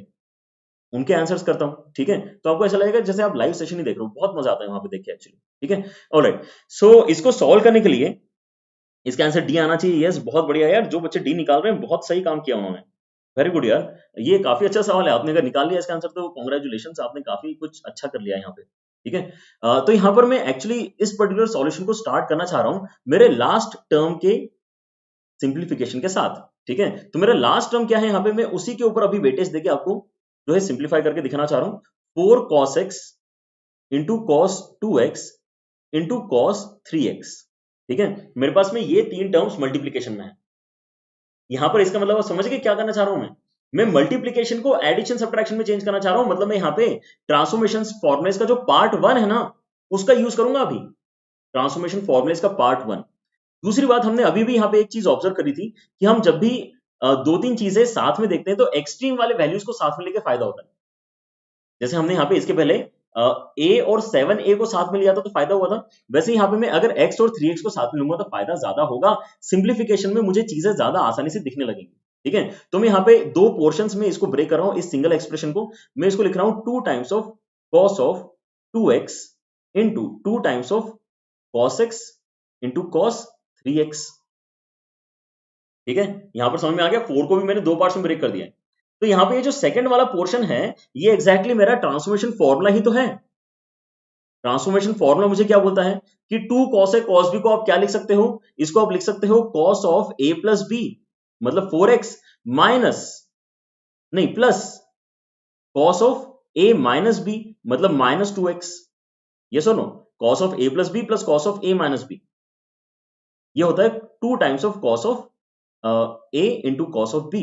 उनके आंसर्स करता हूं, ठीक है। तो आपको ऐसा लगेगा जैसे आप लाइव सेशन ही देख रहे हो, बहुत मजा आता है वहां पे देख के एक्चुअली, ठीक है। ऑलराइट, सो इसको सॉल्व करने के लिए इसका आंसर डी आना चाहिए। यस, बहुत बढ़िया यार, जो बच्चे डी निकाल रहे हैं बहुत सही काम किया उन्होंने, वेरी गुड यार। ये काफी अच्छा सवाल है, आपने अगर निकाल लिया इसका आंसर तो कॉन्ग्रेचुलेशन, आपने काफी कुछ अच्छा कर लिया यहाँ पे, ठीक है। तो यहाँ पर मैं एक्चुअली इस पर्टिकुलर सॉल्यूशन को स्टार्ट करना चाह रहा हूँ मेरे लास्ट टर्म के सिंप्लीफिकेशन के साथ, ठीक है। तो मेरा लास्ट टर्म क्या है यहाँ पे, मैं उसी के ऊपर अभी वेटेज देके आपको जो है सिंप्लीफाई करके दिखाना चाह रहा हूँ। 4 cos x into cos 2x into cos 3x, ठीक है। मेरे पास में ये 3 टर्म्स मल्टीप्लीकेशन में है। यहां पर इसका मतलब आप समझ गए क्या करना चाह रहा हूं मैं मल्टीप्लीकेशन को एडिशन सब्ट्रैक्शन में चेंज करना चाह रहा हूं। मतलब मैं यहाँ पे ट्रांसफॉर्मेशन फॉर्मुलेस का जो पार्ट 1 है ना उसका यूज करूंगा अभी, ट्रांसफॉर्मेशन फॉर्मुलेस का पार्ट 1। दूसरी बात, हमने अभी भी यहाँ पे एक चीज ऑब्जर्व करी थी कि हम जब भी 2-3 चीजें साथ में देखते हैं तो एक्सट्रीम वाले वैल्यूज को साथ में लेके फायदा होता है। जैसे हमने यहाँ पे इसके पहले a और 7a को साथ में लिया था तो फायदा हुआ था, वैसे यहाँ पे मैं अगर x और 3x को साथ में लूंगा तो फायदा ज्यादा होगा। सिंप्लीफिकेशन में मुझे चीजें ज्यादा आसानी से दिखने लगेंगी, ठीक है। तो मैं यहाँ पे 2 पोर्शंस में इसको ब्रेक कर रहा हूँ, इस सिंगल एक्सप्रेशन को मैं इसको लिख रहा हूँ 2 times of cos of 2x into 2 times of cos x into cos 3x, ठीक है। यहां पर समझ में आ गया। 4 को भी मैंने 2 पार्ट्स में ब्रेक कर दिया है। तो यहाँ पे ये जो सेकंड वाला पोर्शन है ये एग्जैक्टली मेरा ट्रांसफॉर्मेशन फॉर्मूला ही तो है। ट्रांसफॉर्मेशन फॉर्मूला मुझे क्या बोलता है कि 2 cos a cos b को आप क्या लिख सकते हो, इसको आप लिख सकते हो cos of a plus b, मतलब 4x माइनस नहीं plus cos of a minus b, मतलब माइनस 2x। ये सुनो, cos of a plus b plus cos of a minus b, ये होता है 2 times of cos of a into cos of b।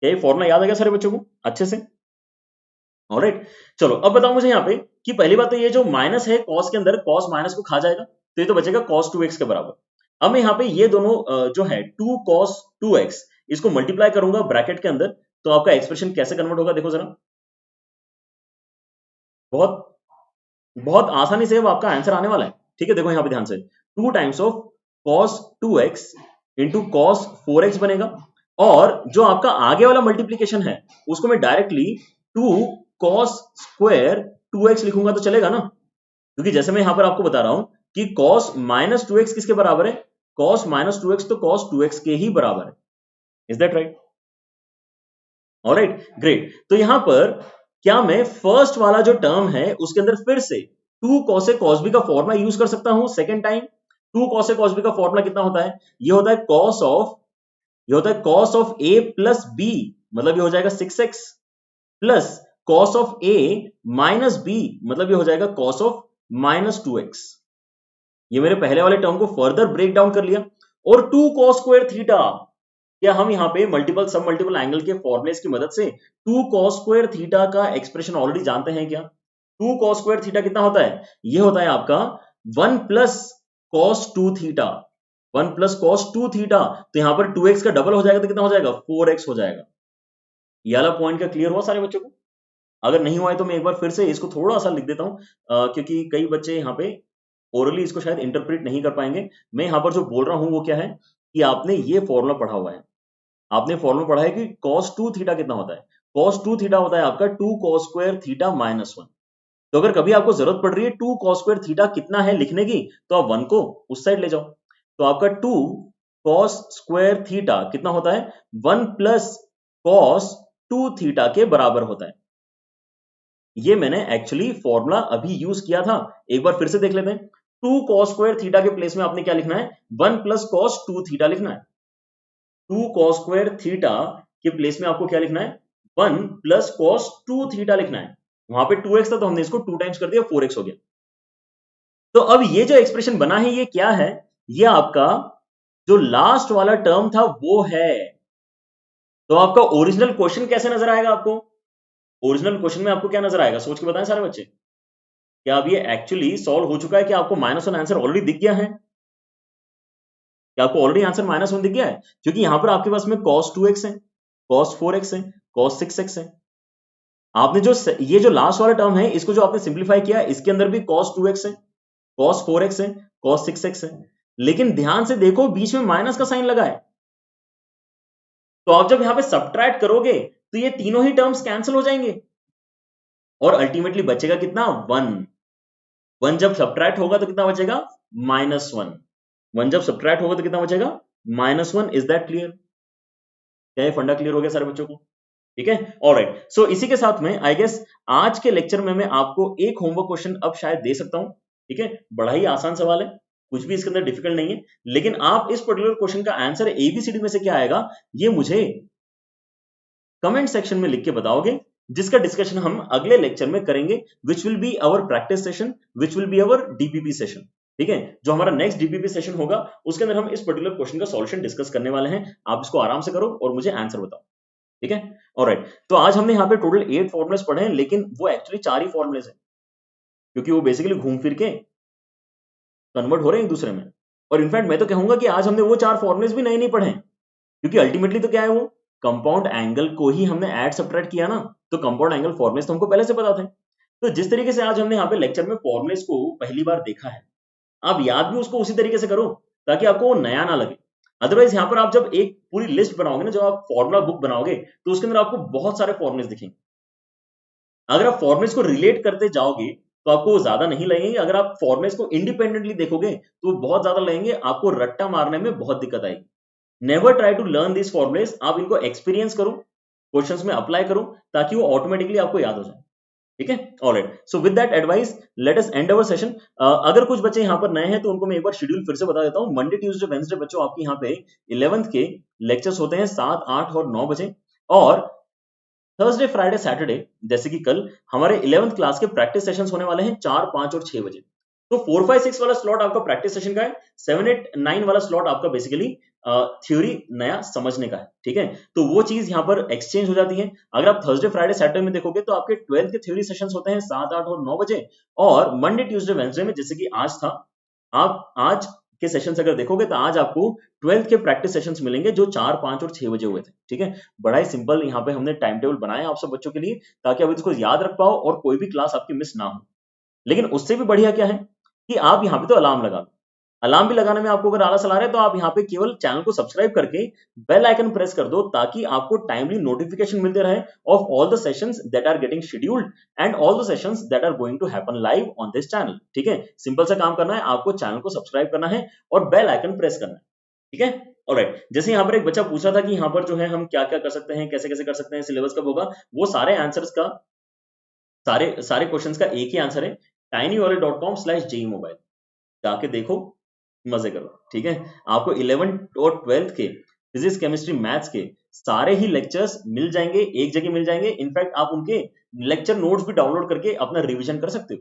क्या ये फॉर्मूला याद आ गया सारे बच्चों को अच्छे से? ऑलराइट, चलो अब बताओ मुझे यहाँ पे कि पहली बात तो ये जो माइनस है cos के अंदर, cos माइनस को खा जाएगा तो ये तो बचेगा cos 2x के बराबर। अब मैं यहाँ पे ये दोनों जो है 2 cos 2x इसको मल्टीप्लाई करूंगा ब्रैकेट के अंदर, तो आपका एक्सप्रेशन कैसे कन्वर्ट होगा देखो जरा। बहुत बहुत आसानी से अब आपका आंसर आने वाला है, ठीक है। देखो यहाँ पे ध्यान से 2 times of cos 2x into cos 4x बनेगा, और जो आपका आगे वाला मल्टीप्लीकेशन है उसको मैं डायरेक्टली 2 cos स्क्वायर 2x लिखूंगा तो चलेगा ना, क्योंकि जैसे मैं यहां पर आपको बता रहा हूं कि cos माइनस 2x किसके बराबर है, cos माइनस 2x तो cos 2x के ही बराबर है। Is that right? Alright, great. तो यहां पर क्या मैं फर्स्ट वाला जो टर्म है उसके अंदर फिर से 2 cos a cos b का फॉर्मूला यूज कर सकता हूं second time. 2 cos a cos b का फॉर्मूला कितना होता है, ये होता है cos of a plus b, मतलब ये हो जाएगा 6x plus cos of a minus b, मतलब ये हो जाएगा cos ऑफ माइनस 2x। ये मेरे पहले वाले टर्म को फर्दर ब्रेक डाउन कर लिया, और 2 cos स्क्वायर थीटा, क्या हम यहाँ पे मल्टीपल सब मल्टीपल एंगल के फॉर्मुलेस की मदद से 2 cos स्क्वायर थीटा का एक्सप्रेशन ऑलरेडी जानते हैं क्या? 2 cos स्क्वायर थीटा कितना होता है, ये होता है आपका 1 plus cos 2 theta, 1 plus cos 2 theta. तो यहाँ पर 2x का डबल हो जाएगा तो कितना हो जाएगा, 4x हो जाएगा। ये वाला पॉइंट का क्लियर हुआ सारे बच्चों को? अगर नहीं हुआ है तो मैं एक बार फिर से इसको थोड़ा सा लिख देता हूँ, क्योंकि कई बच्चे यहाँ पे ओरली इसको शायद इंटरप्रेट नहीं कर पाएंगे। मैं यहाँ पर जो बोल रहा हूँ वो क्या है कि आपने ये फॉर्मूला पढ़ा हुआ है, आपने फॉर्मूला पढ़ा है कि cos 2 थीटा कितना होता है, cos 2 थीटा होता है आपका 2 cos स्क्वायर थीटा माइनस 1। तो अगर कभी आपको जरूरत पड़ रही है 2 cos स्क्वायर थीटा कितना है लिखने की, तो आप 1 को उस साइड ले जाओ, तो आपका 2 cos स्क्वायर थीटा कितना होता है, 1 प्लस cos 2 थीटा के बराबर होता है। ये मैंने एक्चुअली फॉर्मूला अभी यूज किया था, एक बार फिर से देख लेते हैं। 2 cos स्क्वायर थीटा के प्लेस में आपने क्या लिखना है, 1 प्लस cos 2 थीटा लिखना है। 2 cos स्क्वायर थीटा के प्लेस में आपको क्या लिखना है, 1 प्लस cos 2 थीटा लिखना है। वहां पे 2x था तो हमने इसको 2 टाइम्स कर दिया, 4x हो गया। तो अब ये जो एक्सप्रेशन बना है ये क्या है, ये आपका जो लास्ट वाला टर्म था वो है। तो आपका ओरिजिनल क्वेश्चन कैसे नजर आएगा आपको, ओरिजिनल क्वेश्चन में आपको क्या नजर आएगा, सोच के बताएं सारे बच्चे। क्या अब ये एक्चुअली सॉल्व हो चुका है कि आपको -1 आंसर ऑलरेडी दिख गया है? क्या आपको ऑलरेडी आंसर -1 दिख गया है? क्योंकि यहां पर आपके पास में cos 2x है, cos 4x है, cos 6x है। आपने जो ये जो लास्ट वाला टर्म है इसको जो आपने सिंप्लीफाई किया, इसके अंदर भी cos 2x है, cos 4x है, cos 6x है, लेकिन ध्यान से देखो बीच में माइनस का साइन लगा है। तो आप जब यहां पे सब्ट्रैक्ट करोगे तो ये तीनों ही टर्म्स कैंसिल हो जाएंगे और अल्टीमेटली बचेगा कितना, 1। 1 जब सब्ट्रैक्ट होगा तो कितना बचेगा, -1। 1 जब सब्ट्रैक्ट होगा तो कितना बचेगा, -1। Is that clear? क्या ये फंडा क्लियर हो गया सारे बच्चों को? ठीक है, ऑलराइट। सो इसी के साथ में आई गेस आज के लेक्चर में मैं आपको एक होमवर्क क्वेश्चन अब शायद दे सकता हूं। ठीक है, बड़ा ही आसान सवाल है, कुछ भी इसके अंदर डिफिकल्ट नहीं है, लेकिन आप इस पर्टिकुलर क्वेश्चन का आंसर एबीसीडी में से क्या आएगा ये मुझे कमेंट सेक्शन में लिख के बताओगे, जिसका डिस्कशन हम अगले लेक्चर में करेंगे, which will be our practice session, which will be our DPP session. ठीक है, जो हमारा नेक्स्ट डीपीपी सेशन होगा उसके अंदर हम इस पर्टिकुलर क्वेश्चन का सॉल्यूशन डिस्कस करने वाले हैं। आप इसको आराम से करो और मुझे आंसर बताओ। ठीक है, ऑलराइट। तो आज हमने यहाँ पे टोटल 8 फॉर्मुलेस पढ़े हैं, लेकिन वो एक्चुअली 4 ही फॉर्मुलेस हैं, क्योंकि वो बेसिकली घूम फिर के कन्वर्ट हो रहे हैं एक दूसरे में। और इनफैक्ट मैं तो कहूंगा कि आज हमने वो 4 फॉर्मुलेस भी नए नहीं पढ़े हैं, क्योंकि अल्टीमेटली तो क्या है, वो कंपाउंड एंगल को ही हमने ऐड सब्ट्रैक्ट किया ना, तो कंपाउंड एंगल फॉर्मुलेस तो हमको पहले से पता थे। तो जिस तरीके से आज हमने यहाँ पे लेक्चर में फॉर्मुलेस को पहली बार देखा है, आप याद भी उसको उसी तरीके से करो ताकि आपको वो नया ना लगे। अदरवाइज यहाँ पर आप जब एक पूरी लिस्ट बनाओगे ना, जब आप फॉर्मुला बुक बनाओगे तो उसके अंदर आपको बहुत सारे फॉर्मुलेस दिखेंगे। अगर आप फॉर्मुलेस को रिलेट करते जाओगे तो आपको ज्यादा नहीं लगेंगे, अगर आप फॉर्मुलेस को इंडिपेंडेंटली देखोगे तो बहुत ज्यादा लगेंगे, आपको रट्टा मारने में बहुत दिक्कत आएगी। Never try to learn this formulas, आप इनको एक्सपीरियंस करो, क्वेश्चंस में अप्लाई करो, ताकि वो ऑटोमेटिकली आपको याद हो जाए। ठीक है, alright. So with that advice let us and our session. अगर कुछ बच्चे यहाँ पर नए हैं तो उनको मैं एक बार शेड्यूल फिर से बता देता हूँ। मंडे ट्यूसडे वेडनेसडे बच्चों आपके यहाँ पे 11th के लेक्चर्स होते हैं 7, 8 और 9 बजे, और थर्सडे फ्राइडे सैटरडे जैसे कि कल हमारे 11th क्लास के प्रैक्टिस सेशंस होने वाले हैं 4, 5 और 6 बजे। तो 4, 5, 6 वाला स्लॉट आपका प्रैक्टिस सेशन का है, 7, 8, 9 वाला स्लॉट आपका बेसिकली थ्योरी नया समझने का है। ठीक है, तो वो चीज यहाँ पर एक्सचेंज हो जाती है। अगर आप थर्सडे फ्राइडे सैटरडे में देखोगे तो आपके 12th के थ्योरी सेशंस होते हैं 7, 8 और 9 बजे, और मंडे ट्यूसडे वेडनेसडे में जैसे कि आज था, आप आज के सेशंस अगर देखोगे तो आज आपको 12th के प्रैक्टिस सेशंस मिलेंगे जो 4, 5 और 6 बजे हुए थे। ठीक है, बड़ा ही सिंपल यहाँ पे हमने टाइम टेबल बनाया आप सब बच्चों के लिए, ताकि आप इसको याद रख पाओ और कोई भी क्लास आपकी मिस ना हो। लेकिन उससे भी बढ़िया क्या है कि आप यहाँ पे तो अलार्म लगा लो। अलार्म भी लगाने में आपको अगर आलस आ रहा है तो आप यहाँ पे केवल चैनल को सब्सक्राइब करके बेल आइकन प्रेस कर दो, ताकि आपको टाइमली नोटिफिकेशन मिलते रहे of all the sessions that are getting scheduled and all the sessions that are going to happen live on this channel. ठीक है, सिंपल सा काम करना है, आपको चैनल को सब्सक्राइब करना है और बेल आइकन प्रेस करना है। ठीक है, ऑलराइट। जैसे यहाँ पर एक बच्चा पूछ रहा था कि यहाँ पर जो है हम क्या क्या कर सकते हैं, कैसे कैसे कर सकते हैं, सिलेबस कब होगा, वो सारे आंसर्स का, सारे सारे क्वेश्चंस का एक ही आंसर है, tinyurl.com/jeemobile। जाके देखो, मजे करो। ठीक है, आपको 11th और 12th के फिजिक्स केमिस्ट्री मैथ्स के सारे ही लेक्चर्स मिल जाएंगे, एक जगह मिल जाएंगे। इनफैक्ट आप उनके लेक्चर नोट्स भी डाउनलोड करके अपना रिवीजन कर सकते हो।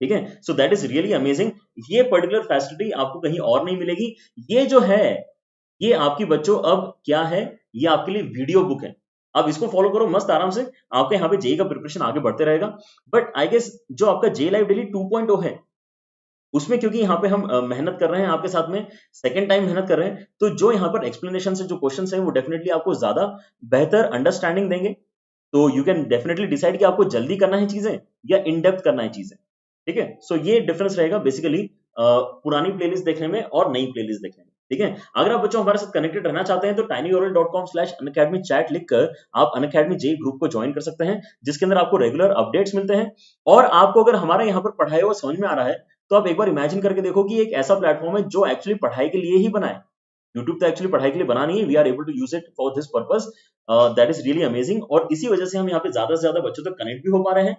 ठीक है, so that is really amazing. ये पर्टिकुलर फैसिलिटी आपको कहीं और नहीं मिलेगी। ये जो है ये आपकी बच्चों अब क्या है, ये आपके लिए वीडियो बुक है। अब इसको फॉलो करो मस्त आराम से, आपके यहाँ पे जेई का प्रिपरेशन आगे बढ़ते रहेगा। बट आई गेस जो आपका जे लाइव डेली 2.0 है उसमें, क्योंकि यहाँ पे हम मेहनत कर रहे हैं आपके साथ में, सेकंड टाइम मेहनत कर रहे हैं, तो जो यहाँ पर एक्सप्लेनेशन से जो क्वेश्चंस हैं वो डेफिनेटली आपको ज्यादा बेहतर अंडरस्टैंडिंग देंगे। तो यू कैन डेफिनेटली डिसाइड कि आपको जल्दी करना है चीजें या इन डेप्थ करना है चीजें। ठीक है, सो ये डिफरेंस रहेगा बेसिकली पुरानी प्लेलिस्ट देखने में और नई प्लेलिस्ट देखने में। ठीक है, अगर आप बच्चों हमारे साथ कनेक्टेड रहना चाहते हैं तो tinyurl.com/unacademy चैट लिखकर आप अनअकैडमी जे ग्रुप को ज्वाइन कर सकते हैं, जिसके अंदर आपको रेगुलर अपडेट्स मिलते हैं। और आपको अगर हमारा यहाँ पर पढ़ाया हुआ समझ में आ रहा है तो आप एक बार इमेजिन करके देखो कि एक ऐसा प्लेटफॉर्म है जो एक्चुअली पढ़ाई के लिए ही बना है। YouTube तो एक्चुअली पढ़ाई के लिए बना नहीं है, we are able to use it for this purpose. That is really amazing, और इसी वजह से हम यहाँ पे ज्यादा से ज्यादा बच्चों तक कनेक्ट भी हो पा रहे हैं।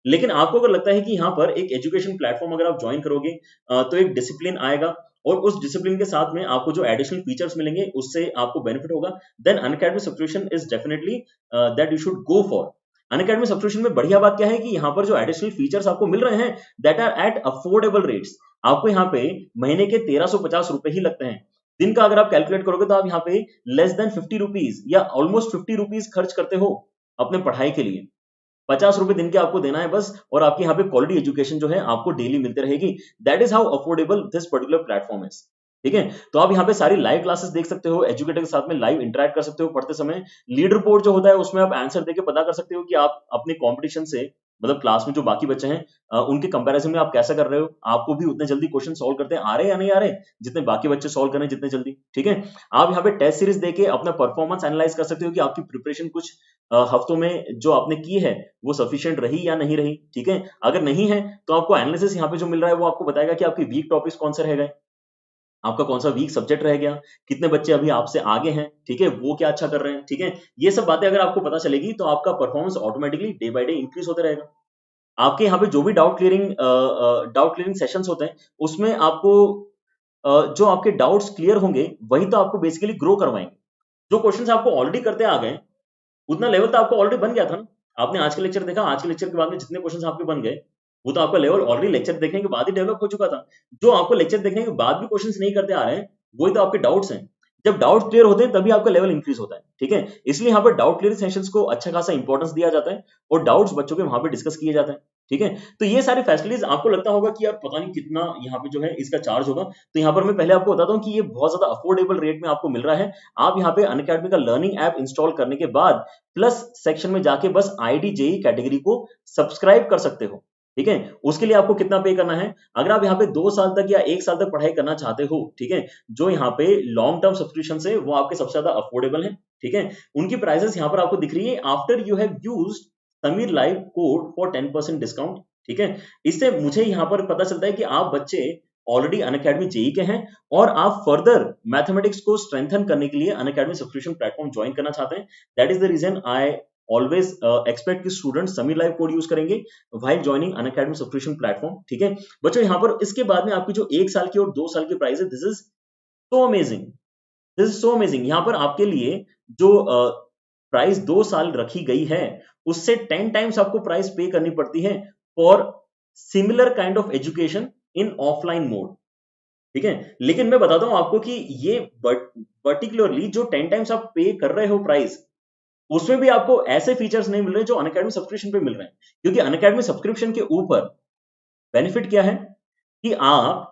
लेकिन आपको अगर लगता है कि यहाँ पर एक एजुकेशन प्लेटफॉर्म अगर आप ज्वाइन करोगे तो एक डिसिप्लिन आएगा, और उस डिसिप्लिन के साथ में आपको जो एडिशनल फीचर्स मिलेंगे उससे आपको बेनिफिट होगा, then Unacademy subscription is definitely that you should go for. Unacademy subscription में बढ़िया बात क्या है कि यहाँ पर जो एडिशनल फीचर्स आपको मिल रहे हैं that are at affordable rates. आपको यहाँ पे महीने के 1350 रुपए ही लगते हैं। दिन का अगर आप कैलकुलेट करोगे तो आप यहाँ पे लेस देन 50 रुपीज या ऑलमोस्ट 50 रुपीज खर्च करते हो अपने पढ़ाई के लिए। 50 रुपए दिन के आपको देना है बस, और आपके यहाँ पे क्वालिटी एजुकेशन जो है आपको डेली मिलती रहेगी। That is how affordable this particular platform is. ठीक है। तो आप यहाँ पे सारी लाइव क्लासेस देख सकते हो, एजुकेटर के साथ में लाइव इंटरेक्ट कर सकते हो पढ़ते समय। लीड रिपोर्ट जो होता है उसमें आप आंसर देके पता कर सकते हो कि आप अपने कंपटीशन से, मतलब क्लास में जो बाकी बच्चे हैं उनके कंपैरिजन में आप कैसा कर रहे हो, आपको भी उतने जल्दी क्वेश्चन सॉल्व करते हैं आ रहे हैं या नहीं आ रहे, जितने बाकी बच्चे सॉल्व कर रहे हैं जितने जल्दी। ठीक है। आप यहाँ पे टेस्ट सीरीज देके अपना परफॉर्मेंस एनालाइज कर सकते हो कि आपकी प्रिपरेशन कुछ हफ्तों में जो आपने की है वो सफिशिएंट रही या नहीं रही। ठीक है। अगर नहीं है तो आपको एनालिसिस यहाँ पे जो मिल रहा है वो आपको बताएगा कि आपके वीक टॉपिक्स कौन से रह गए, आपका कौन सा वीक सब्जेक्ट रह गया, कितने बच्चे अभी आपसे आगे हैं, ठीक है, वो क्या अच्छा कर रहे हैं। ठीक है। ये सब बातें अगर आपको पता चलेगी तो आपका performance automatically day by day increase होता रहेगा। आपके यहाँ पे जो भी डाउट क्लियरिंग सेशंस होते हैं उसमें आपको जो आपके डाउट्स क्लियर होंगे वही तो आपको बेसिकली ग्रो करवाएंगे। जो क्वेश्चंस आपको ऑलरेडी करते आ गए उतना लेवल तो आपको ऑलरेडी बन गया था ना। आपने आज का लेक्चर देखा, आज के लेक्चर के बाद में जितने क्वेश्चंस आपके बन गए वो तो आपका लेवल ऑलरेडी लेक्चर देखने के बाद ही डेवलप हो चुका था। जो आपको लेक्चर देखने के बाद भी क्वेश्चंस नहीं करते आ रहे हैं वही तो आपके डाउट्स हैं। जब डाउट क्लियर होते हैं तभी आपका लेवल इंक्रीज होता है। ठीक है। इसलिए यहाँ पर डाउट क्लियर सेशंस को अच्छा खासा इंपॉर्टेंस दिया जाता है और डाउट्स बच्चों के वहां पे डिस्कस किए जाते हैं। ठीक है। तो ये सारी फैसिलिटीज आपको लगता होगा कि यार पता नहीं कितना यहाँ पे जो है इसका चार्ज होगा, तो यहाँ पर मैं पहले आपको बताता हूँ कि ये बहुत ज्यादा अफोर्डेबल रेट में आपको मिल रहा है। आप यहाँ पे अनअकैडमी का लर्निंग ऐप इंस्टॉल करने के बाद प्लस सेक्शन में जाके बस आईडी जेई कैटेगरी को सब्सक्राइब कर सकते हो। ठीक है। उसके लिए आपको कितना पे करना है, अगर आप यहाँ पे 2 साल तक या 1 साल तक पढ़ाई करना चाहते हो, ठीक है, जो यहाँ पे लॉन्ग टर्म सब्सक्रिप्शन है वो आपके सबसे ज्यादा अफोर्डेबल है। ठीक है। उनकी प्राइसेस यहाँ पर आपको दिख रही है, after you have used Sameer live code for 10% discount. ठीक है। इससे मुझे यहाँ पर पता चलता है कि आप बच्चे ऑलरेडी अनअकैडमी जेई के हैं और आप फर्दर मैथमेटिक्स को स्ट्रेंथन करने के लिए अनअकैडमी सब्सक्रिप्शन प्लेटफॉर्म ज्वाइन करना चाहते हैं। That is the reason I always expect कि student Sameer live code use करेंगे while joining Unacademy subscription platform. ठीक है। बच्चों यहाँ पर इसके बाद में आपकी जो 1 साल की और 2 साल की प्राइस है, this is so amazing, this is so amazing. यहाँ पर आपके लिए जो प्राइस 2 साल रखी गई है उससे 10 टाइम्स आपको प्राइस पे करनी पड़ती है for similar kind of education in offline mode. ठीक है। लेकिन मैं बताता हूं आपको कि ये पर्टिकुलरली जो 10 टाइम्स आप पे कर रहे हो प्राइस, उसमें भी आपको ऐसे फीचर्स नहीं मिल रहे जो अनअकैडमी सब्सक्रिप्शन पे मिल रहे हैं। क्योंकि अनअकैडमी सब्सक्रिप्शन के ऊपर बेनिफिट क्या है कि आप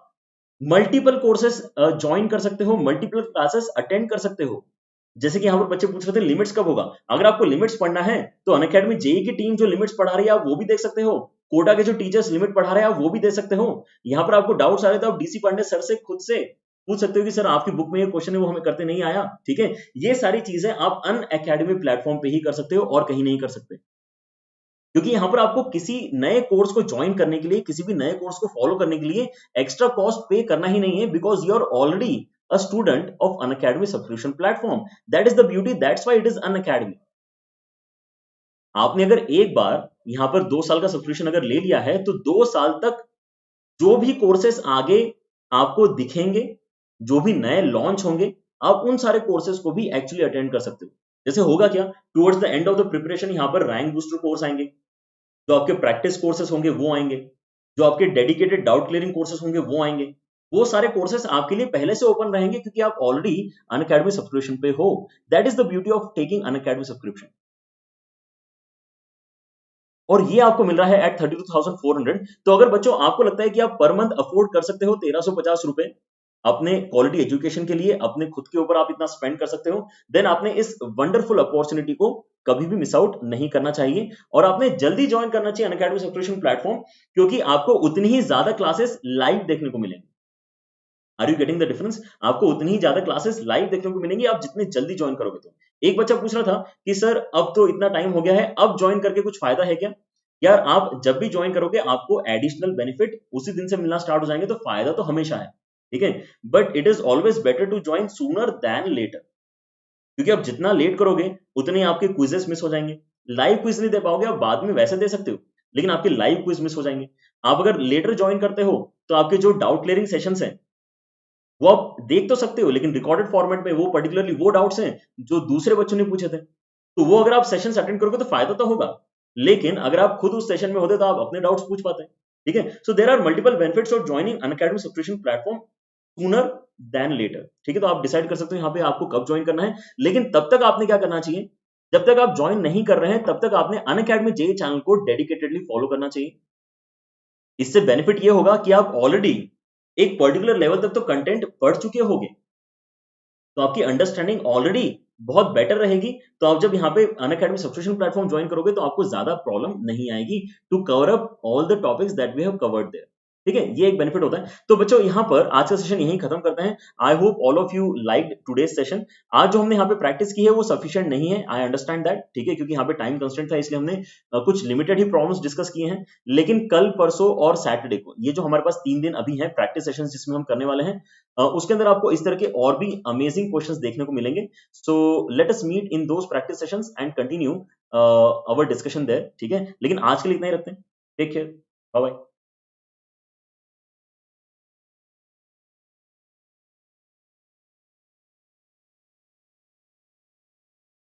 मल्टीपल कोर्सेस ज्वाइन कर सकते हो, मल्टीपल क्लासेस अटेंड कर सकते हो। जैसे कि यहाँ पर बच्चे पूछ रहे थे लिमिट्स कब होगा, अगर आपको लिमिट्स पढ़ना है तो अनअकैडमी जेई की टीम जो लिमिट्स पढ़ा रही है आप वो भी देख सकते हो, कोटा के जो टीचर्स लिमिट पढ़ा रहे हैं आप वो भी देख सकते हो। यहाँ पर आपको डाउट्स आ रहे तो आप डीसी पांडे सर से खुद से पूछ सकते हो कि सर आपकी बुक में ये क्वेश्चन है वो हमें करते नहीं आया। ठीक है। ये सारी चीजें आप अनअकैडमी प्लेटफॉर्म पे ही कर सकते हो और कहीं नहीं कर सकते, क्योंकि यहाँ पर आपको किसी नए कोर्स को ज्वाइन करने के लिए, किसी भी नए कोर्स को फॉलो करने के लिए एक्स्ट्रा कॉस्ट पे करना ही नहीं है, because you are already a student of Unacademy subscription platform. That is the beauty, that's why it is Unacademy. आपने अगर एक बार यहाँ पर 2 साल का सब्सक्रिप्शन अगर ले लिया है तो 2 साल तक जो भी कोर्सेस आगे आपको दिखेंगे, जो भी नए लॉन्च होंगे, आप उन सारे कोर्सेस को भी एक्चुअली अटेंड कर सकते हो। जैसे होगा क्या, towards the end of the preparation यहाँ पर रैंक बूस्टर कोर्स आएंगे, जो आपके प्रैक्टिस कोर्सेस होंगे वो आएंगे, जो आपके डेडिकेटेड डाउट क्लियरिंग कोर्सेस होंगे वो आएंगे। वो सारे कोर्सेस आपके लिए पहले से ओपन रहेंगे क्योंकि आप ऑलरेडी अनअकैडमी सब्सक्रिप्शन पे हो। That is the beauty of taking Unacademy subscription. और ये आपको मिल रहा है एट 32,400। तो अगर बच्चों आपको लगता है कि आप पर मंथ अफोर्ड कर सकते हो 1350 रुपए अपने क्वालिटी एजुकेशन के लिए, अपने खुद के ऊपर आप इतना स्पेंड कर सकते हो, देन आपने इस वंडरफुल अपॉर्चुनिटी को कभी भी मिस आउट नहीं करना चाहिए और आपने जल्दी ज्वाइन करना चाहिए अनअकैडमी सब्सक्रिप्शन प्लेटफॉर्म, क्योंकि आपको उतनी ही ज्यादा क्लासेस लाइव देखने को मिलेंगी। Are you getting the difference? आपको उतनी ही ज्यादा क्लासेस लाइव देखने को मिलेंगी आप जितने जल्दी ज्वाइन करोगे तो। एक बच्चा पूछ रहा था कि सर अब तो इतना टाइम हो गया है, अब ज्वाइन करके कुछ फायदा है क्या? यार आप जब भी ज्वाइन करोगे आपको एडिशनल बेनिफिट उसी दिन से मिलना स्टार्ट हो जाएंगे, तो फायदा तो हमेशा है। ठीक है। But it is always better to join sooner than later, क्योंकि आप जितना लेट करोगे उतने ही आपके क्विजेस मिस हो जाएंगे। लाइव क्विज नहीं दे पाओगे, आप बाद में वैसे दे सकते हो लेकिन आपके लाइव क्विज मिस हो जाएंगे। आप अगर लेटर ज्वाइन करते हो तो आपके जो डाउट क्लियरिंग सेशंस हैं वो आप देख तो सकते हो, लेकिन रिकॉर्डेड फॉर्मेट में वो पर्टिकुलरली वो डाउट्स हैं जो दूसरे बच्चों ने पूछे थे, तो वो अगर आप सेशंस अटेंड करोगे तो फायदा तो होगा, लेकिन अगर आप खुद उस सेशन में होते तो आप अपने डाउट्स पूछ पाते हैं। ठीक है। So there are multiple benefits of joining Unacademy subscription platform sooner than later. ठीक है। तो आप डिसाइड कर सकते हो यहाँ पे आपको कब ज्वाइन करना है, लेकिन तब तक आपने क्या करना चाहिए, जब तक आप ज्वाइन नहीं कर रहे हैं तब तक आपने अनअकैडमी जेई चैनल को डेडिकेटेडली फॉलो करना चाहिए। इससे बेनिफिट ये होगा कि आप ऑलरेडी एक पर्टिकुलर लेवल तक तो कंटेंट पढ़ चुके होगे, तो आपकी अंडरस्टैंडिंग ऑलरेडी बहुत बेटर रहेगी। तो आप जब यहाँ पे अनअकैडमी सब्सक्रिप्शन प्लेटफॉर्म ज्वाइन करोगे तो आपको ज्यादा प्रॉब्लम नहीं आएगी to cover up all the topics that we have covered there. ठीक है, ये एक बेनिफिट होता है। तो बच्चों यहाँ पर आज का सेशन यहीं खत्म करते हैं। I hope all of you like today's session. आज जो हमने यहाँ पे प्रैक्टिस की है वो सफिशिएंट नहीं है, आई अंडरस्टैंड दैट, ठीक है, क्योंकि यहाँ पे टाइम कंस्ट्रेंट था इसलिए हमने कुछ लिमिटेड ही प्रॉब्लम्स डिस्कस किए हैं। लेकिन कल, परसों और सैटरडे को ये जो हमारे पास 3 दिन अभी हैं प्रैक्टिस सेशन जिसमें हम करने वाले हैं, उसके अंदर आपको इस तरह के और भी अमेजिंग क्वेश्चंस देखने को मिलेंगे। So let us meet in those practice sessions and continue our discussion there. ठीक है, लेकिन आज के लिए इतना ही रखते हैं। Take care, bye bye.